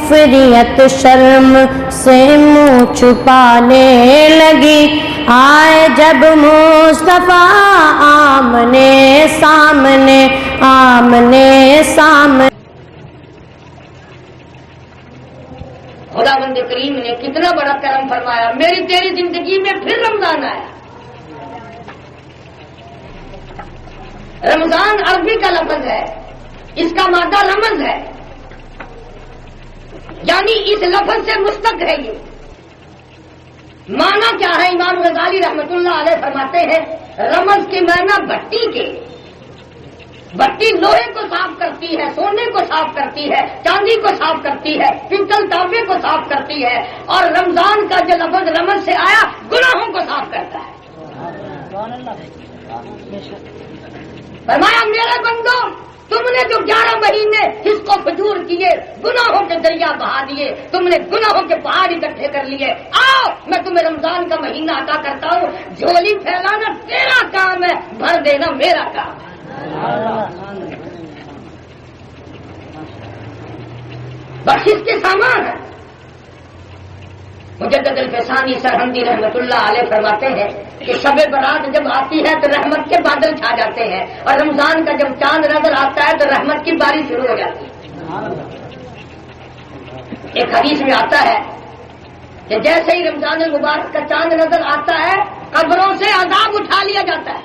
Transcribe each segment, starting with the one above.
فریت شرم سے منہ چھپانے لگی، آئے جب مصطفیٰ آمنے سامنے، آمنے سامنے۔ خداوند کریم نے کتنا بڑا کرم فرمایا، میری تیری زندگی میں پھر رمضان آیا۔ رمضان عربی کا لفظ ہے، اس کا مادہ رمض ہے، یعنی اس لفظ سے مشتق ہے۔ یہ معنی کیا ہے؟ امام غزالی رحمت اللہ علیہ فرماتے ہیں رمض کے معنی بھٹی کے، بھٹی لوہے کو صاف کرتی ہے، سونے کو صاف کرتی ہے، چاندی کو صاف کرتی ہے، پتل تانبے کو صاف کرتی ہے، اور رمضان کا جو لفظ رمض سے آیا گناہوں کو صاف کرتا ہے۔ فرمایا میرے بندو، تم نے جو 11 مہینے اس کو فجور کیے، گناہوں کے دریا بہا دیے، تم نے گناہوں کے پہاڑ اکٹھے کر لیے، آؤ میں تمہیں رمضان کا مہینہ عطا کرتا ہوں۔ جھولی پھیلانا تیرا کام ہے، بھر دینا میرا کام ہے۔ بخشش کے سامان ہے۔ مجدد الفسانی سرہندی رحمت اللہ علیہ فرماتے ہیں کہ شب برات جب آتی ہے تو رحمت کے بادل چھا جاتے ہیں، اور رمضان کا جب چاند نظر آتا ہے تو رحمت کی بارش شروع ہو جاتی ہے۔ ایک حدیث میں آتا ہے کہ جیسے ہی رمضان المبارک کا چاند نظر آتا ہے قبروں سے عذاب اٹھا لیا جاتا ہے،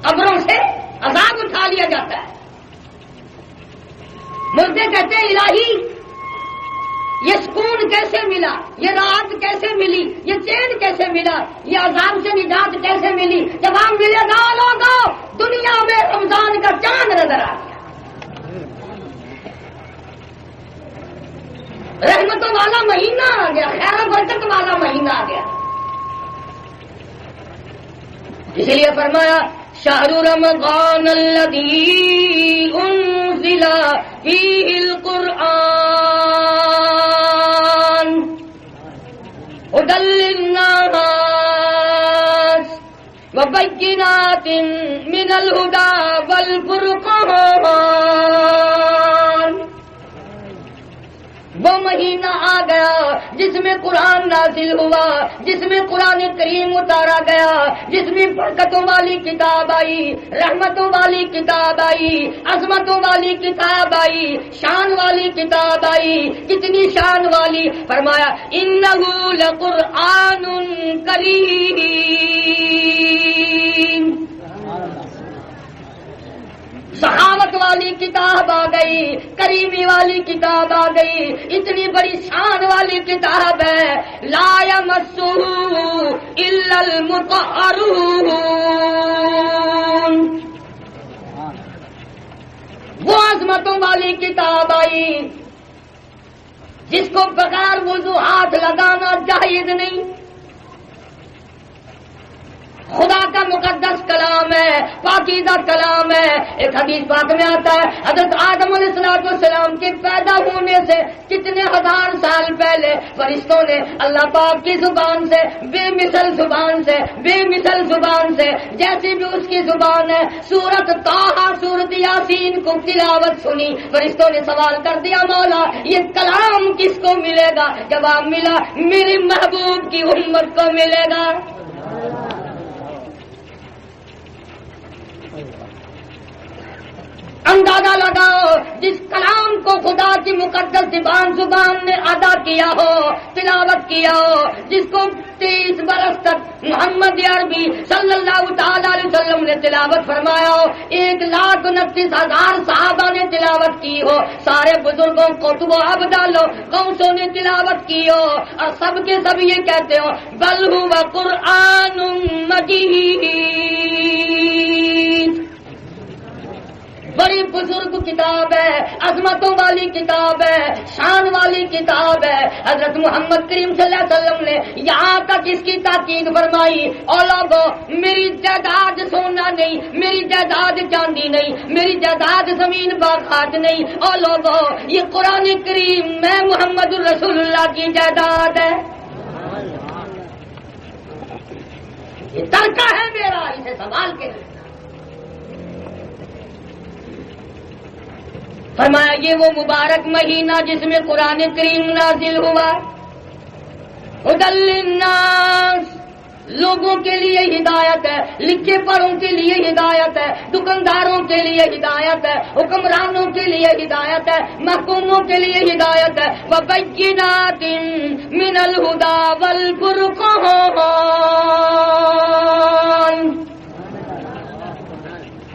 قبروں سے عذاب اٹھا لیا جاتا ہے۔ مردے کہتے ہیں الہی یہ سکون کیسے ملا، یہ راحت کیسے ملی، یہ چین کیسے ملا، یہ عذاب سے نجات کیسے ملی؟ جواب ملے گا لوگوں، دنیا میں رمضان کا چاند نظر آ گیا، رحمتوں والا مہینہ آ گیا، خیر و برکت والا مہینہ آ گیا۔ اس لیے فرمایا شہر رمضان الذی انزل فیہ القرآن ھدی للناس وبینات من الھدی والفرقان۔ وہ مہینہ آ گیا جس میں قرآن نازل ہوا، جس میں قرآن کریم اتارا گیا، جس میں برکتوں والی کتاب آئی، رحمتوں والی کتاب آئی، عظمتوں والی کتاب آئی، شان والی کتاب آئی۔ کتنی شان والی؟ فرمایا انہ لقرآن کریم، سخاوت والی کتاب آ گئی، کریمی والی کتاب آ گئی، اتنی بڑی شان والی کتاب ہے، لا یمسہ الا المطہرون۔ وہ عظمتوں والی کتاب آئی جس کو بغیر وضو ہاتھ لگانا جائز نہیں، خدا کا مقدس کلام ہے، پاکیزہ کلام ہے۔ ایک حدیث پاک میں آتا ہے حضرت آدم علیہ السلام کے پیدا ہونے سے کتنے ہزار سال پہلے فرشتوں نے اللہ پاک کی زبان سے، بے مثل زبان سے، بے مثل زبان سے، جیسی بھی اس کی زبان ہے، سورت طٰہٰ، سورت یاسین کو تلاوت سنی۔ فرشتوں نے سوال کر دیا مولا یہ کلام کس کو ملے گا؟ جواب ملا میری محبوب کی امت کو ملے گا۔ اندازہ لگاؤ جس کلام کو خدا کی مقدس زبان نے ادا کیا ہو، تلاوت کیا ہو، جس کو 30 برس تک محمد عربی صلی اللہ تعالی علیہ وسلم نے تلاوت فرمایا ہو، 1,29,000 صحابہ نے تلاوت کی ہو، سارے بزرگوں قطب و ابدالوں غوثوں نے تلاوت کی ہو، اور سب کے سب یہ کہتے ہو بل هو قرآن مجید۔ بڑی بزرگ کتاب ہے، عظمتوں والی کتاب ہے، شان والی کتاب ہے۔ حضرت محمد کریم صلی اللہ علیہ وسلم نے یہاں تک اس کی تاکید فرمائی، او لوگو میری جائیداد سونا نہیں، میری جائیداد چاندی نہیں، میری جائیداد زمین باغات نہیں، او لوگو یہ قرآن کریم میں محمد الرسول اللہ کی جائیداد ہے، یہ ترکہ ہے میرا، اسے سنبھال کے فرمایا یہ وہ مبارک مہینہ جس میں قرآن کریم نازل ہوا، ہدی للناس، لوگوں کے لیے ہدایت ہے، لکھے پڑھوں کے لیے ہدایت ہے، دکانداروں کے لیے ہدایت ہے، حکمرانوں کے لیے ہدایت ہے، محکوموں کے لیے ہدایت ہے، وَبَيِّنَاتٍ مِّنَ الْهُدَى وَالْفُرْقَانِ،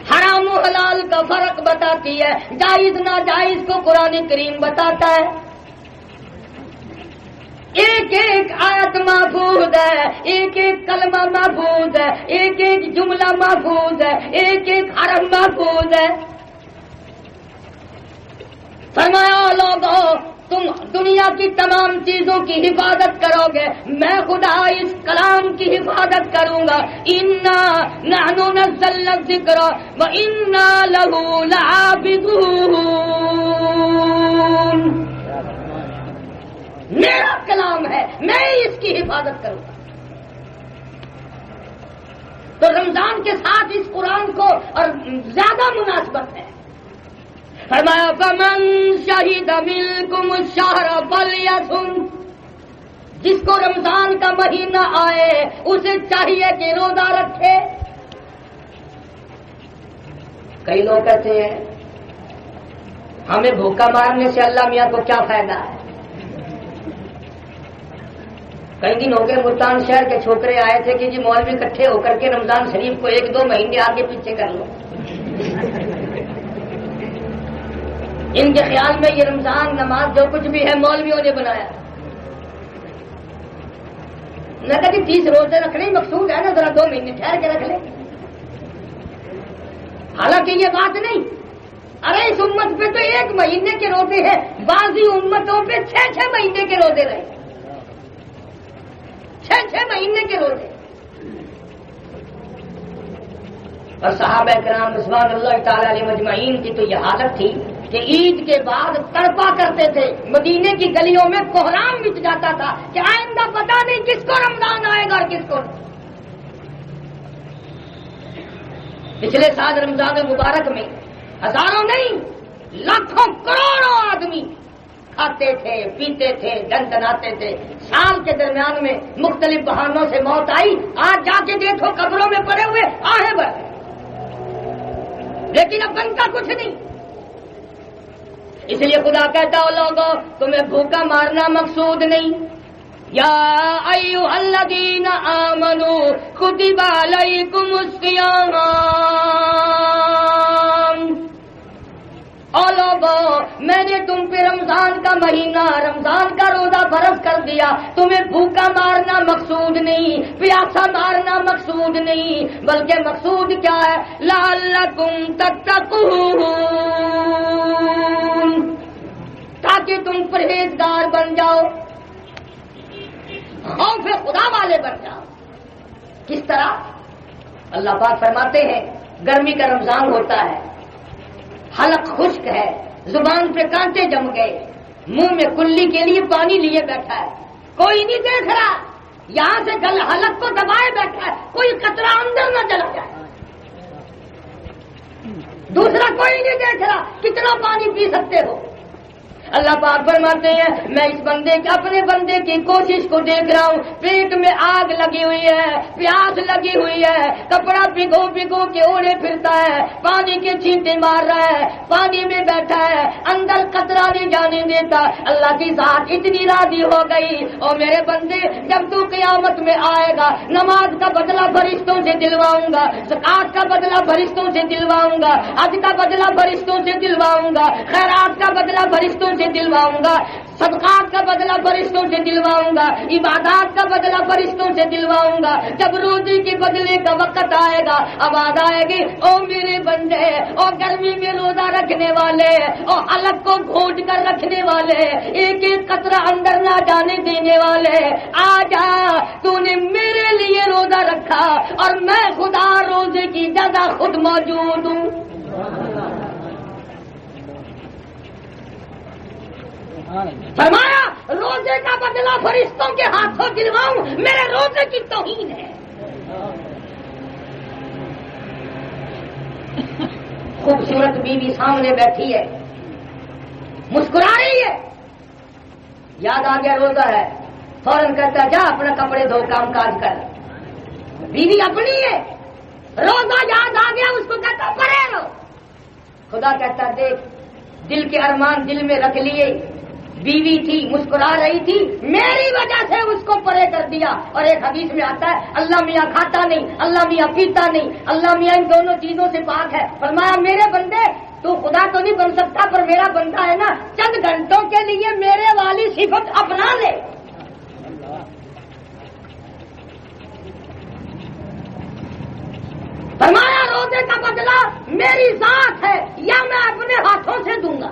حرام و حلال کا فرق بتاتی ہے، جائز ناجائز کو قرآن کریم بتاتا ہے، ایک ایک آیت محفوظ ہے، ایک ایک کلمہ محفوظ ہے، ایک ایک جملہ محفوظ ہے، ایک ایک حرف محفوظ ہے۔ فرمایا لوگوں تم دنیا کی تمام چیزوں کی حفاظت کرو گے، میں خدا اس کلام کی حفاظت کروں گا۔ اِنَّا نَحْنُ نَزَّلْنَا الذِّكْرَ وَإِنَّا لَهُ لَحَافِظُونَ، میرا کلام ہے، میں اس کی حفاظت کروں گا۔ تو رمضان کے ساتھ اس قرآن کو اور زیادہ مناسبت ہے۔ فرمایا فَمَن شَهِدَ مِنكُمُ الشَّهْرَ فَلْيَصُمْ، جس کو رمضان کا مہینہ آئے اسے چاہیے کہ روزہ رکھے۔ کئی لوگ کہتے ہیں ہمیں بھوکا مارنے سے اللہ میاں کو کیا فائدہ ہے؟ کئی دن ہو گئے ملتان شہر کے چھوکرے آئے تھے کہ جی مولوی اکٹھے ہو کر کے رمضان شریف کو 1-2 مہینے آگے پیچھے کر لو۔ ان کے خیال میں یہ رمضان نماز جو کچھ بھی ہے مولویوں نے بنایا۔ میں کہا کہ 30 روزے رکھنے مقصود ہے نا، ذرا 2 مہینے ٹھہر کے رکھ لیں۔ حالانکہ یہ بات نہیں، ارے اس امت پہ تو 1 مہینے کے روزے ہیں، بعضی امتوں پہ 6 مہینے کے روزے رہے، 6 مہینے کے روزے۔ اور صحابہ کرام رضوان اللہ تعالی علیہ مجمعین کی تو یہ حالت تھی کہ عید کے بعد تڑپا کرتے تھے، مدینے کی گلیوں میں کوہرام مچ جاتا تھا کہ آئندہ پتہ نہیں کس کو رمضان آئے گا اور کس کو نہیں۔ پچھلے سال رمضان مبارک میں ہزاروں نہیں لاکھوں کروڑوں آدمی کھاتے تھے، پیتے تھے، دندناتے تھے، سال کے درمیان میں مختلف بہانوں سے موت آئی، آج جا کے دیکھو قبروں میں پڑے ہوئے آہیں بھر، لیکن اب بن کا کچھ نہیں۔ اس لیے خدا کہتا ہو لوگوں تمہیں بھوکا مارنا مقصود نہیں، یا ایھا الذین آمنوا کتب علیکم الصیام، او لوگوں میں نے تم پہ رمضان کا مہینہ، رمضان کا روزہ فرض کر دیا، تمہیں بھوکا مارنا مقصود نہیں، پیاسا مارنا مقصود نہیں، بلکہ مقصود کیا ہے؟ لعلکم تتقون، تاکہ تم پرہیزگار بن جاؤ، خوف خدا والے بن جاؤ۔ کس طرح؟ اللہ پاک فرماتے ہیں گرمی کا رمضان ہوتا ہے، حلق خشک ہے، زبان پہ کانٹے جم گئے، منہ میں کلی کے لیے پانی لیے بیٹھا ہے، کوئی نہیں دیکھ رہا، یہاں سے گل حلق کو دبائے بیٹھا ہے، کوئی قطرہ اندر نہ چلا جائے، دوسرا کوئی نہیں دیکھ رہا کتنا پانی پی سکتے ہو۔ اللہ پاک فرماتے ہیں میں اس بندے کے، اپنے بندے کی کوشش کو دیکھ رہا ہوں، پیٹ میں آگ لگی ہوئی ہے، پیاس لگی ہوئی ہے، کپڑا بھگو بھگو کے اوڑے پھرتا ہے، پانی کے چھینٹے مار رہا ہے، پانی میں بیٹھا ہے، اندر قطرہ نہیں جانے دیتا۔ اللہ کی ذات اتنی راضی ہو گئی، اور میرے بندے جب تو قیامت میں آئے گا، نماز کا بدلہ فرشتوں سے دلواؤں گا، زکات کا بدلہ فرشتوں سے دلواؤں گا، حج کا بدلہ فرشتوں سے دلواؤں گا، خیرات کا بدلہ فرشتوں سے دلواؤں گا، صدقات کا بدلہ فرشتوں سے دلواؤں گا، عبادات کا بدلہ فرشتوں سے دلواؤں گا۔ جب روزی کے بدلے کا وقت آئے گا، آواز آئے گی او میرے بندے، او گرمی میں روزہ رکھنے والے، او حلق کو گھونٹ کر رکھنے والے، ایک ایک قطرہ اندر نہ جانے دینے والے، آ جا، تو نے میرے لیے روزہ رکھا اور میں خدا روزے کی جگہ خود موجود ہوں۔ فرمایا روزے کا بدلہ فرشتوں کے ہاتھوں دلواؤں، میرے روزے کی توہین ہے۔ خوبصورت بیوی سامنے بیٹھی ہے، مسکرا رہی ہے، یاد آ گیا روزہ ہے، فوراً کہتا ہے جا اپنا کپڑے دھو کام کاج کر، بیوی اپنی ہے، روزہ یاد آ گیا اس کو کہتا پڑے رہو، خدا کہتا دیکھ دل کے ارمان دل میں رکھ لیے، بیوی تھی مسکرا رہی تھی، میری وجہ سے اس کو پرے کر دیا۔ اور ایک حدیث میں آتا ہے اللہ میاں کھاتا نہیں، اللہ میاں پیتا نہیں، اللہ میاں ان دونوں چیزوں سے پاک ہے، فرمایا میرے بندے تو خدا تو نہیں بن سکتا پر میرا بندہ ہے نا، چند گھنٹوں کے لیے میرے والی صفت اپنا لے۔ فرمایا روزے کا بدلہ میری ذات ہے یا میں اپنے ہاتھوں سے دوں گا،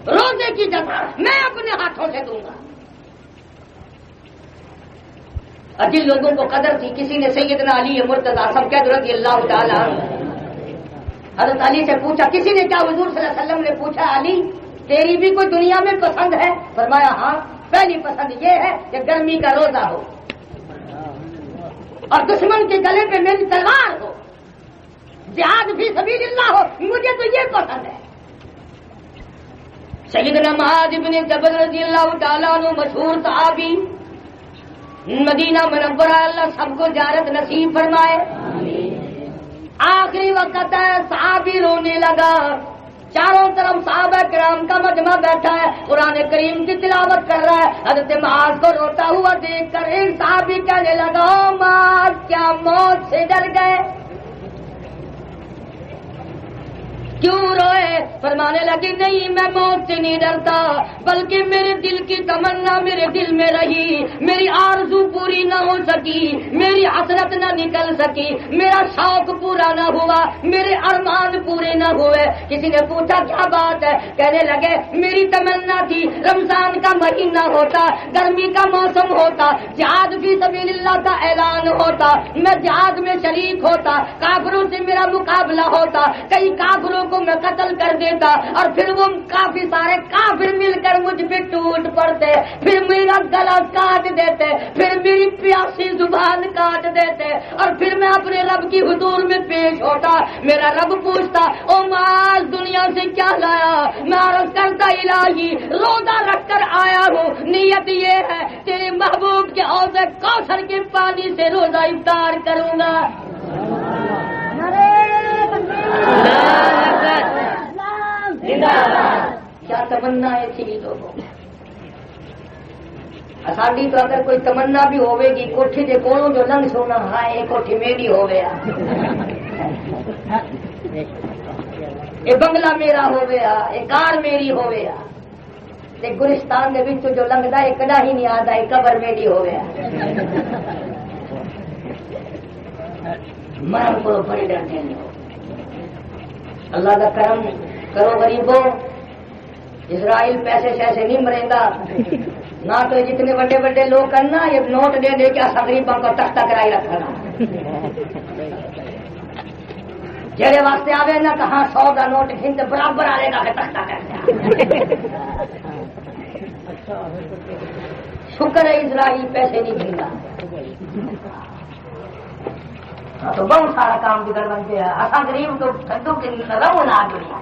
روزے کی جزا میں اپنے ہاتھوں سے دوں گا۔ اور جن لوگوں کو قدر تھی، کسی نے سیدنا علی مرتضیٰ سب کہہ رضی اللہ تعالیٰ عنہ، حضرت علی سے پوچھا، کسی نے کیا حضور صلی اللہ علیہ وسلم نے پوچھا علی تیری بھی کوئی دنیا میں پسند ہے؟ فرمایا ہاں، پہلی پسند یہ ہے کہ گرمی کا روزہ ہو اور دشمن کے گلے پہ میری تلوار ہو، جہاد فی سبیل اللہ ہو، مجھے تو یہ پسند ہے۔ سیدنا معاذ بن جبل رضی اللہ تعالیٰ عنہ مشہور صحابی، مدینہ منورہ اللہ سب کو زیارت نصیب فرمائے، آخری وقت ہے صحابی رونے لگا، چاروں طرف صحابہ کرام کا مجمع بیٹھا ہے، قرآن کریم کی تلاوت کر رہا ہے، حضرت معاذ کو روتا ہوا دیکھ کر ایک صحابی کہنے لگا او معاذ کیا موت سے ڈر گئے؟ کیوں روئے؟ فرمانے لگی نہیں میں موت سے نہیں ڈرتا، بلکہ میرے دل کی تمنا میرے دل میں رہی، میری آرزو پوری نہ ہو سکی، میری حسرت نہ نکل سکی، میرا شوق پورا نہ ہوا، میرے ارمان پورے نہ ہوئے۔ کسی نے پوچھا کیا بات ہے؟ کہنے لگے میری تمنا تھی رمضان کا مہینہ ہوتا، گرمی کا موسم ہوتا، جہاد فی سبیل اللہ کا اعلان ہوتا، میں جہاد میں شریک ہوتا، کافروں سے میرا مقابلہ ہوتا، کئی کافروں کو میں قتل کر دیتا اور پھر وہ کافی سارے کافر مل کر مجھ پہ ٹوٹ پڑتے، پھر میرا گلا کاٹ دیتے، پھر میری پیاسی زبان کاٹ دیتے اور پھر میں اپنے رب کی حضور میں پیش ہوتا، میرا رب پوچھتا او معاذ دنیا سے کیا لایا؟ میں عرض کرتا الہی روزہ رکھ کر آیا ہوں، نیت یہ ہے تیرے محبوب کے حوض کوثر کے پانی سے روزہ افطار کروں گا۔ کیا تمنا ہے تھی لوگوں اساڈی، تو اگر کوئی تمنا بھی ہوے گی کوٹھی کے کولوں جو لنگ سونا ہائے کوٹھی میری ہو گیا، یہ بنگلہ میرا ہو گیا، یہ کار میری ہو گیا، تے گلستان دے وچ جو لنگدا ہے کدا ہی نہیں آتا ہے قبر میری ہو گیا۔ مرن کو بڑے ڈرتے ہیں، اللہ کا کرم کرو غریبوں، اسرائیل پیسے شیسے نہیں مرے گا، نہ تو جتنے بڑے بڑے لوگ کرنا یہ نوٹ دے دے کے غریبوں کو تختہ کرائی رکھنا، جہے واسطے آوے نہ کہاں 100 کا نوٹ ہند برابر آئے گا کہ تختہ کر شکر ہے اسرائیل پیسے نہیں ملتا، تو بہت سارا کام بگڑ بن گیا، اصا غریب تو ٹھنڈو کے رہو نہ دنیا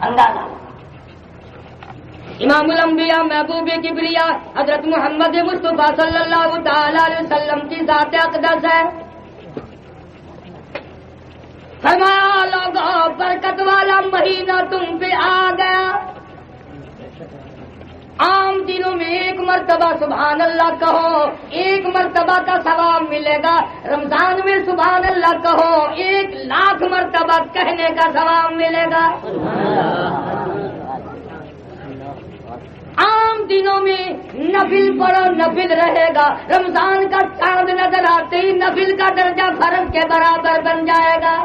اندازہ۔ امام الانبیاء محبوب کبریا حضرت محمد مصطفیٰ صلی اللہ تعالی علیہ وسلم کی ذات اقدس ہے، فرمایا لوگوں برکت والا مہینہ تم پہ آ گیا، عام دنوں میں ایک مرتبہ سبحان اللہ کہو 1 مرتبہ کا ثواب ملے گا، رمضان میں سبحان اللہ کہو 1,00,000 مرتبہ کہنے کا ثواب ملے گا۔ عام دنوں میں نفل پڑھو نفل رہے گا، رمضان کا چاند نظر آتے ہی نفل کا درجہ فرض کے برابر بن جائے گا۔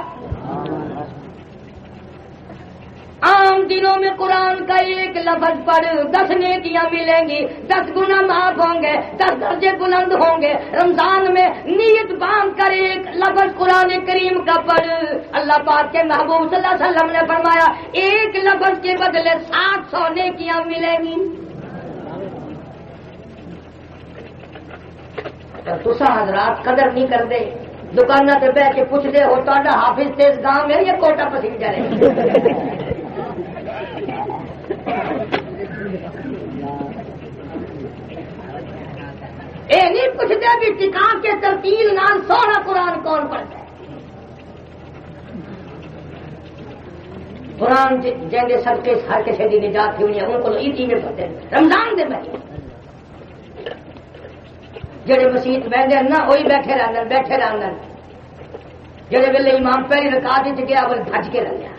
عام دنوں میں قرآن کا 1 لفظ پڑھ 10 نیکیاں ملیں گی، 10 گناہ معاف ہوں گے، 10 درجے بلند ہوں گے۔ رمضان میں نیت باندھ کر 1 لفظ قرآن کریم کا پڑھ، اللہ پاک کے محبوب صلی اللہ علیہ وسلم نے فرمایا 1 لفظ کے بدلے 700 نیکیاں ملیں گی۔ تسا حضرات قدر نہیں کرتے، دکانوں سے بہ کے پوچھتے ہو تو حافظ تیز گاؤں ہے یا کوٹا پسینجر ہے؟ پوچھ دے بھی ٹکا کے ترتیل نال سونا قرآن کون پڑھتا ہے؟ قرآن جن کے صدقے ہر کسی کی نجات تھی ہوئی ہے ان کو عید میں پڑھتے ہیں رمضان دے مہینے جڑے مسیت بہتے ہیں نا وہی بیٹھے رہنا جڑے ویلے امام پہلی رکعت وچ گیا وہ بھج کے رہ گیا.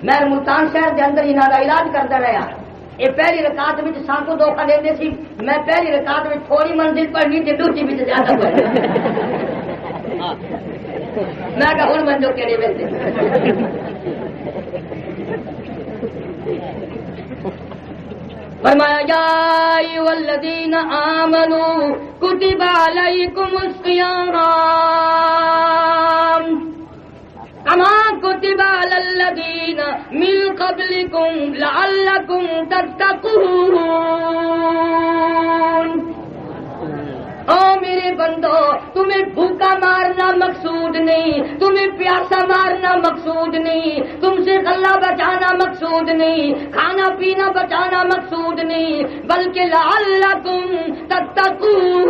میں ملتان شہر کے اندر انہوں کا علاج کرتا رہا. یہ پہلی رکعت میں سان کو دھوکھا دیتے سی. میں پہلی رکعت میں تھوڑی منزل پڑھنی تھی دوسری میں زیادہ پڑھنی. میں کہا ہوں منجو کہڑے ویسے فرمایا یا ایھا الذین آمنوا کتب علیکم الصیام کما کتب علی الذین من قبلکم لعلکم تتقون. او میرے بندو تمہیں بھوکا مارنا مقصود نہیں, تمہیں پیاسا مارنا مقصود نہیں, تم سے غلہ بچانا مقصود نہیں, کھانا پینا بچانا مقصود نہیں, بلکہ لعلکم تتقون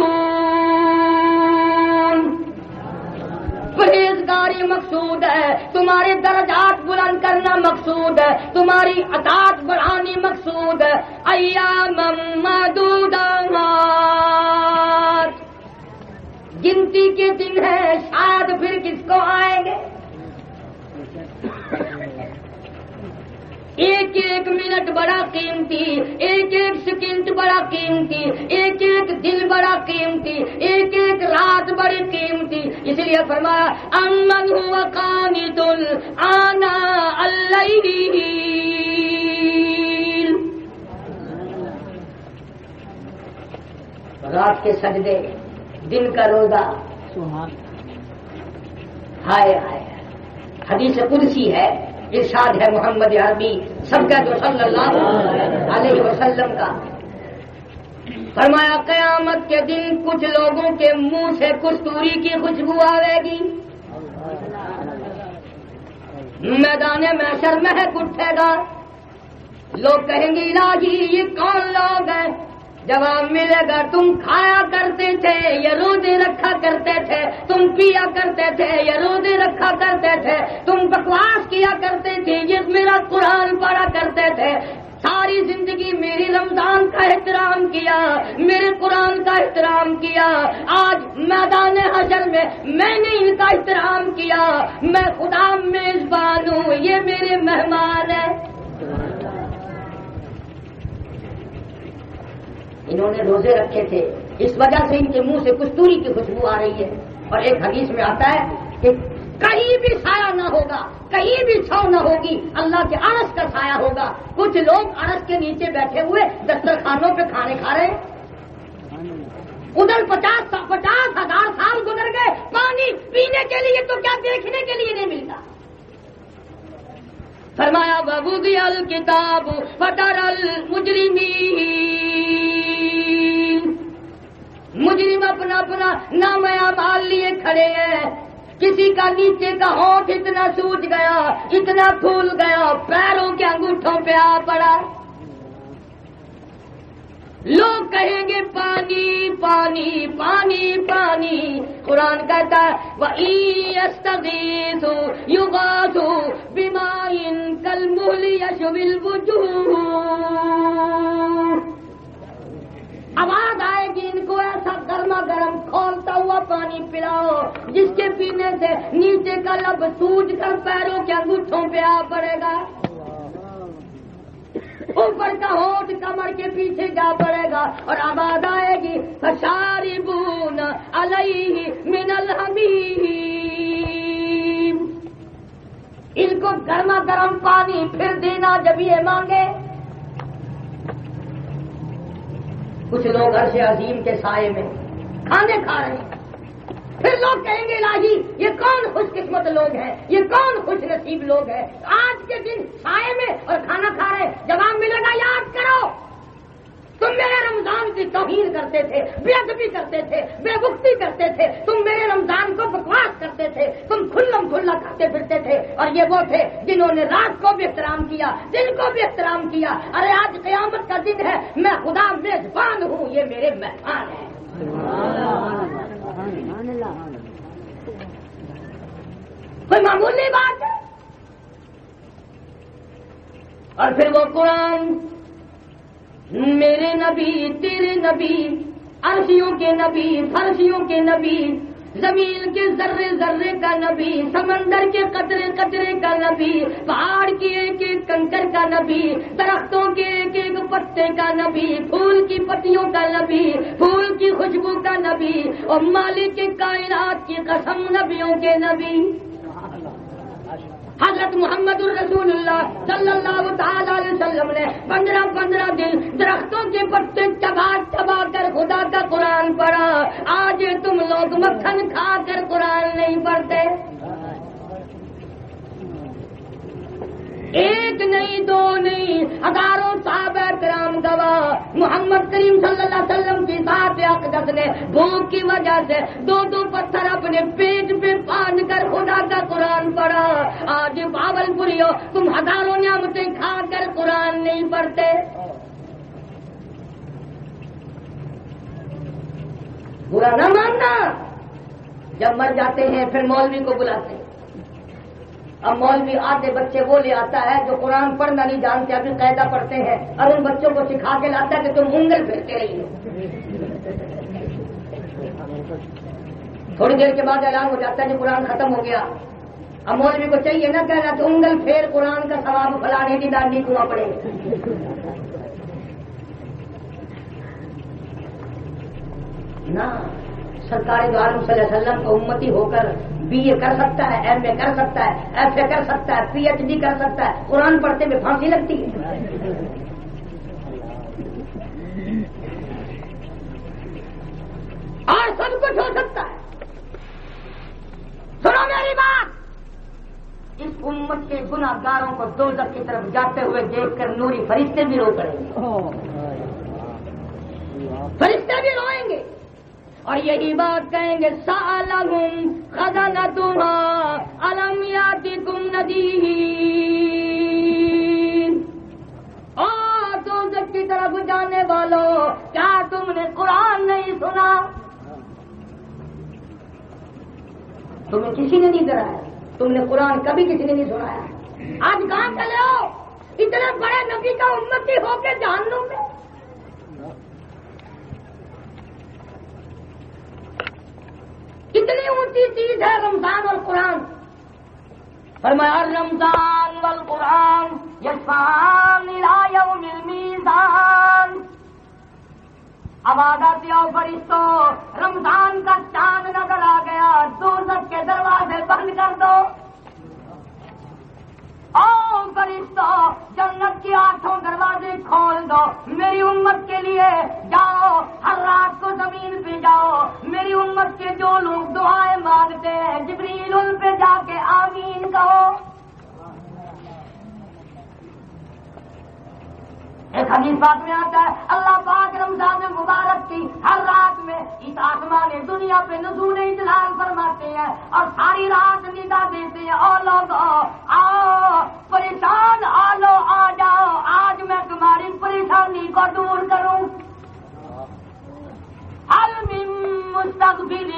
پرہیزگاری مقصود ہے, تمہارے درجات بلند کرنا مقصود ہے, تمہاری اطاعت بڑھانی مقصود ہے. ایام معدودات گنتی کے دن ہے, شاید پھر کس کو آئیں گے. ایک ایک منٹ بڑا قیمتی, ایک ایک سیکنڈ بڑا قیمتی, ایک ایک دن بڑا قیمتی, ایک ایک رات بڑی قیمتی. اس لیے فرمایا امن هو قانت آناء اللیل, رات کے سجدے, دن کا روزہ. ہائے ہائے, حدیث قدسی ہے, ارشاد ہے محمد عربی سب کا جو صلی اللہ علیہ وسلم کا. فرمایا قیامت کے دن کچھ لوگوں کے منہ سے کستوری کی خوشبو آئے گی, میدان محشر مہک اٹھے گا. لوگ کہیں گے الہی یہ کون لوگ ہیں؟ جواب ملے گا تم کھایا کرتے تھے یا روزے رکھا کرتے تھے, تم پیا کرتے تھے یا روزے رکھا کرتے تھے, تم بکواس کیا کرتے تھے, یہ میرا قرآن پڑھا کرتے تھے, ساری زندگی میری رمضان کا احترام کیا, میرے قرآن کا احترام کیا, آج میدان حشر میں میں نے ان کا احترام کیا. میں خدا میزبان ہوں, یہ میرے مہمان ہیں. انہوں نے روزے رکھے تھے, اس وجہ سے ان کے منہ سے کستوری کی خوشبو آ رہی ہے. اور ایک حدیث میں آتا ہے کہ کہیں بھی سایہ نہ ہوگا, کہیں بھی چھاؤں نہ ہوگی, اللہ کے عرش کا سایہ ہوگا. کچھ لوگ عرش کے نیچے بیٹھے ہوئے دسترخوانوں پہ کھانے کھا رہے ہیں. ادھر 50,000 سال گزر گئے, پانی پینے کے لیے تو کیا دیکھنے کے لیے نہیں ملتا. فرمایا وَوُضِعَ الْكِتَابُ فَتَرَى الْمُجْرِمِينَ, مجرم اپنا اپنا نام اعمال لیے کھڑے ہیں. کسی کا نیچے کا ہونٹ اتنا سوج گیا, اتنا پھول گیا, پیروں کے انگوٹھوں پہ آ پڑا. لوگ کہیں گے پانی پانی پانی پانی. قرآن کہتا ہے وَإِن يَسْتَغِيثُوا يُغَاثُوا بِمَاءٍ كَالْمُهْلِ يَشْوِي الْوُجُوهَ. آواز آئے گی ان کو ایسا گرما گرم کھولتا ہوا پانی پلاؤ جس کے پینے سے نیچے کا لب سوج کر پیروں کے انگوٹھوں پہ آ پڑے گا, اوپر کا ہونٹ کمر کے پیچھے جا پڑے گا. اور آواز آئے گی فَشَارِبُونَ عَلَيْهِ مِنَ الْحَمِيمِ. ان کو گرما گرم پانی پھر دینا جب یہ مانگے. کچھ لوگ عرش عظیم کے سائے میں کھانے کھا رہے ہیں. پھر لوگ کہیں گے الہی یہ کون خوش قسمت لوگ ہیں, یہ کون خوش نصیب لوگ ہیں آج کے دن سائے میں اور کھانا کھا رہے ہیں. جواب ملے گا یاد کرو تم میرے رمضان کی توہین کر کرتے تھے, بے ادبی کرتے تھے, بے وقتی کرتے تھے, تم میرے رمضان کو بکواس کرتے تھے, تم کھلم کھلا کرتے پھرتے تھے. اور یہ وہ تھے جنہوں نے رات کو بھی احترام کیا, دن کو بھی احترام کیا. ارے آج قیامت کا دن ہے, میں خدا میزبان ہوں, یہ میرے مہمان ہیں. کوئی معمولی بات ہے. اور پھر وہ قرآن, میرے نبی, تیرے نبی, عرشیوں کے نبی, فرشیوں کے نبی, زمین کے ذرے ذرے کا نبی, سمندر کے قطرے قطرے کا نبی, پہاڑ کی ایک ایک کنکر کا نبی, درختوں کے ایک ایک پتے کا نبی, پھول کی پتیوں کا نبی, پھول کی خوشبو کا نبی, اور مالک کے کائنات کی قسم نبیوں کے نبی حضرت محمد الرسول اللہ صلی اللہ تعالی علیہ وسلم نے 15 دن درختوں کے پتے چبا چبا کر خدا کا قرآن پڑھا. آج تم لوگ مکھن کھا کر قرآن نہیں پڑھتے. ایک نہیں, دو نہیں, ہزاروں صحابہ کرام گواہ. محمد کریم صلی اللہ علیہ وسلم کی ذات اقدس نے بھوک کی وجہ سے 2 پتھر اپنے پیٹ پہ باندھ کر خدا کا قرآن پڑھا. آج باول پوریو, تم ہزاروں نعمتیں کھا کر قرآن نہیں پڑھتے. برا نہ ماننا. جب مر جاتے ہیں پھر مولوی کو بلاتے ہیں. اب مولوی آدھے بچے وہ لے آتا ہے جو قرآن پڑھنا نہیں جانتے, ابھی قاعدہ پڑھتے ہیں, اور ان بچوں کو سکھا کے لاتا ہے کہ تم انگل پھیرتے رہیے. تھوڑی دیر کے بعد اعلان ہو جاتا ہے کہ قرآن ختم ہو گیا. اب مولوی کو چاہیے نا کہنا کہ انگل پھیر قرآن کا ثواب فلانے کی ڈانڈی کنواں پڑے. نہ, سرکار دو عالم صلی اللہ علیہ وسلم کو امتی ہو کر BA کر سکتا ہے, MA کر سکتا ہے, FA کر سکتا ہے, PhD کر سکتا ہے. قرآن پڑھتے میں پھانسی لگتی ہے. اور سب کچھ ہو سکتا ہے. سنو میری بات, اس امت کے گناہ گاروں کو دوزخ کی طرف جاتے ہوئے دیکھ کر نوری فرشتے بھی رو پڑیں گے. فرشتے بھی روئیں گے اور یہی بات کہیں گے, سألہم خزنتها الم یاتکم نذیر. اور دوزخ کی طرف جانے والوں, کیا تم نے قرآن نہیں سنا؟ تمہیں کسی نے نہیں کرایا, تم نے قرآن کبھی کسی نے نہیں سنایا. آج کہاں چلے ہو اتنے بڑے نبی کا امتی ہو کے جہنم میں؟ کتنی اونچی چیز ہے رمضان اور قرآن. فرمایا رمضان والقرآن یشفعان الی یوم المیزان. آواز آتی ہے فرشتوں, رمضان کا چاند نظر آ گیا, دوزخ کے دروازے بند کر دو. او فرشتوں, جنت کے 8 دروازے کھول دو, میری امت کے لیے جاؤ, ہر رات کو زمین پہ جاؤ, میری امت کے جو لوگ دعائیں مانگتے ہیں جبریل ان پہ جا کے آمین کہو. ایک حدیث بات میں آتا ہے, اللہ پاک رمضان مبارک کی ہر رات میں اس آسمان دنیا پہ نزول اجلال فرماتے ہیں اور ساری رات ندا دیتے ہیں, اور لوگ آؤ پریشان آلو آ جاؤ, آج میں تمہاری پریشانی کو دور کروں. حل من مستغفر,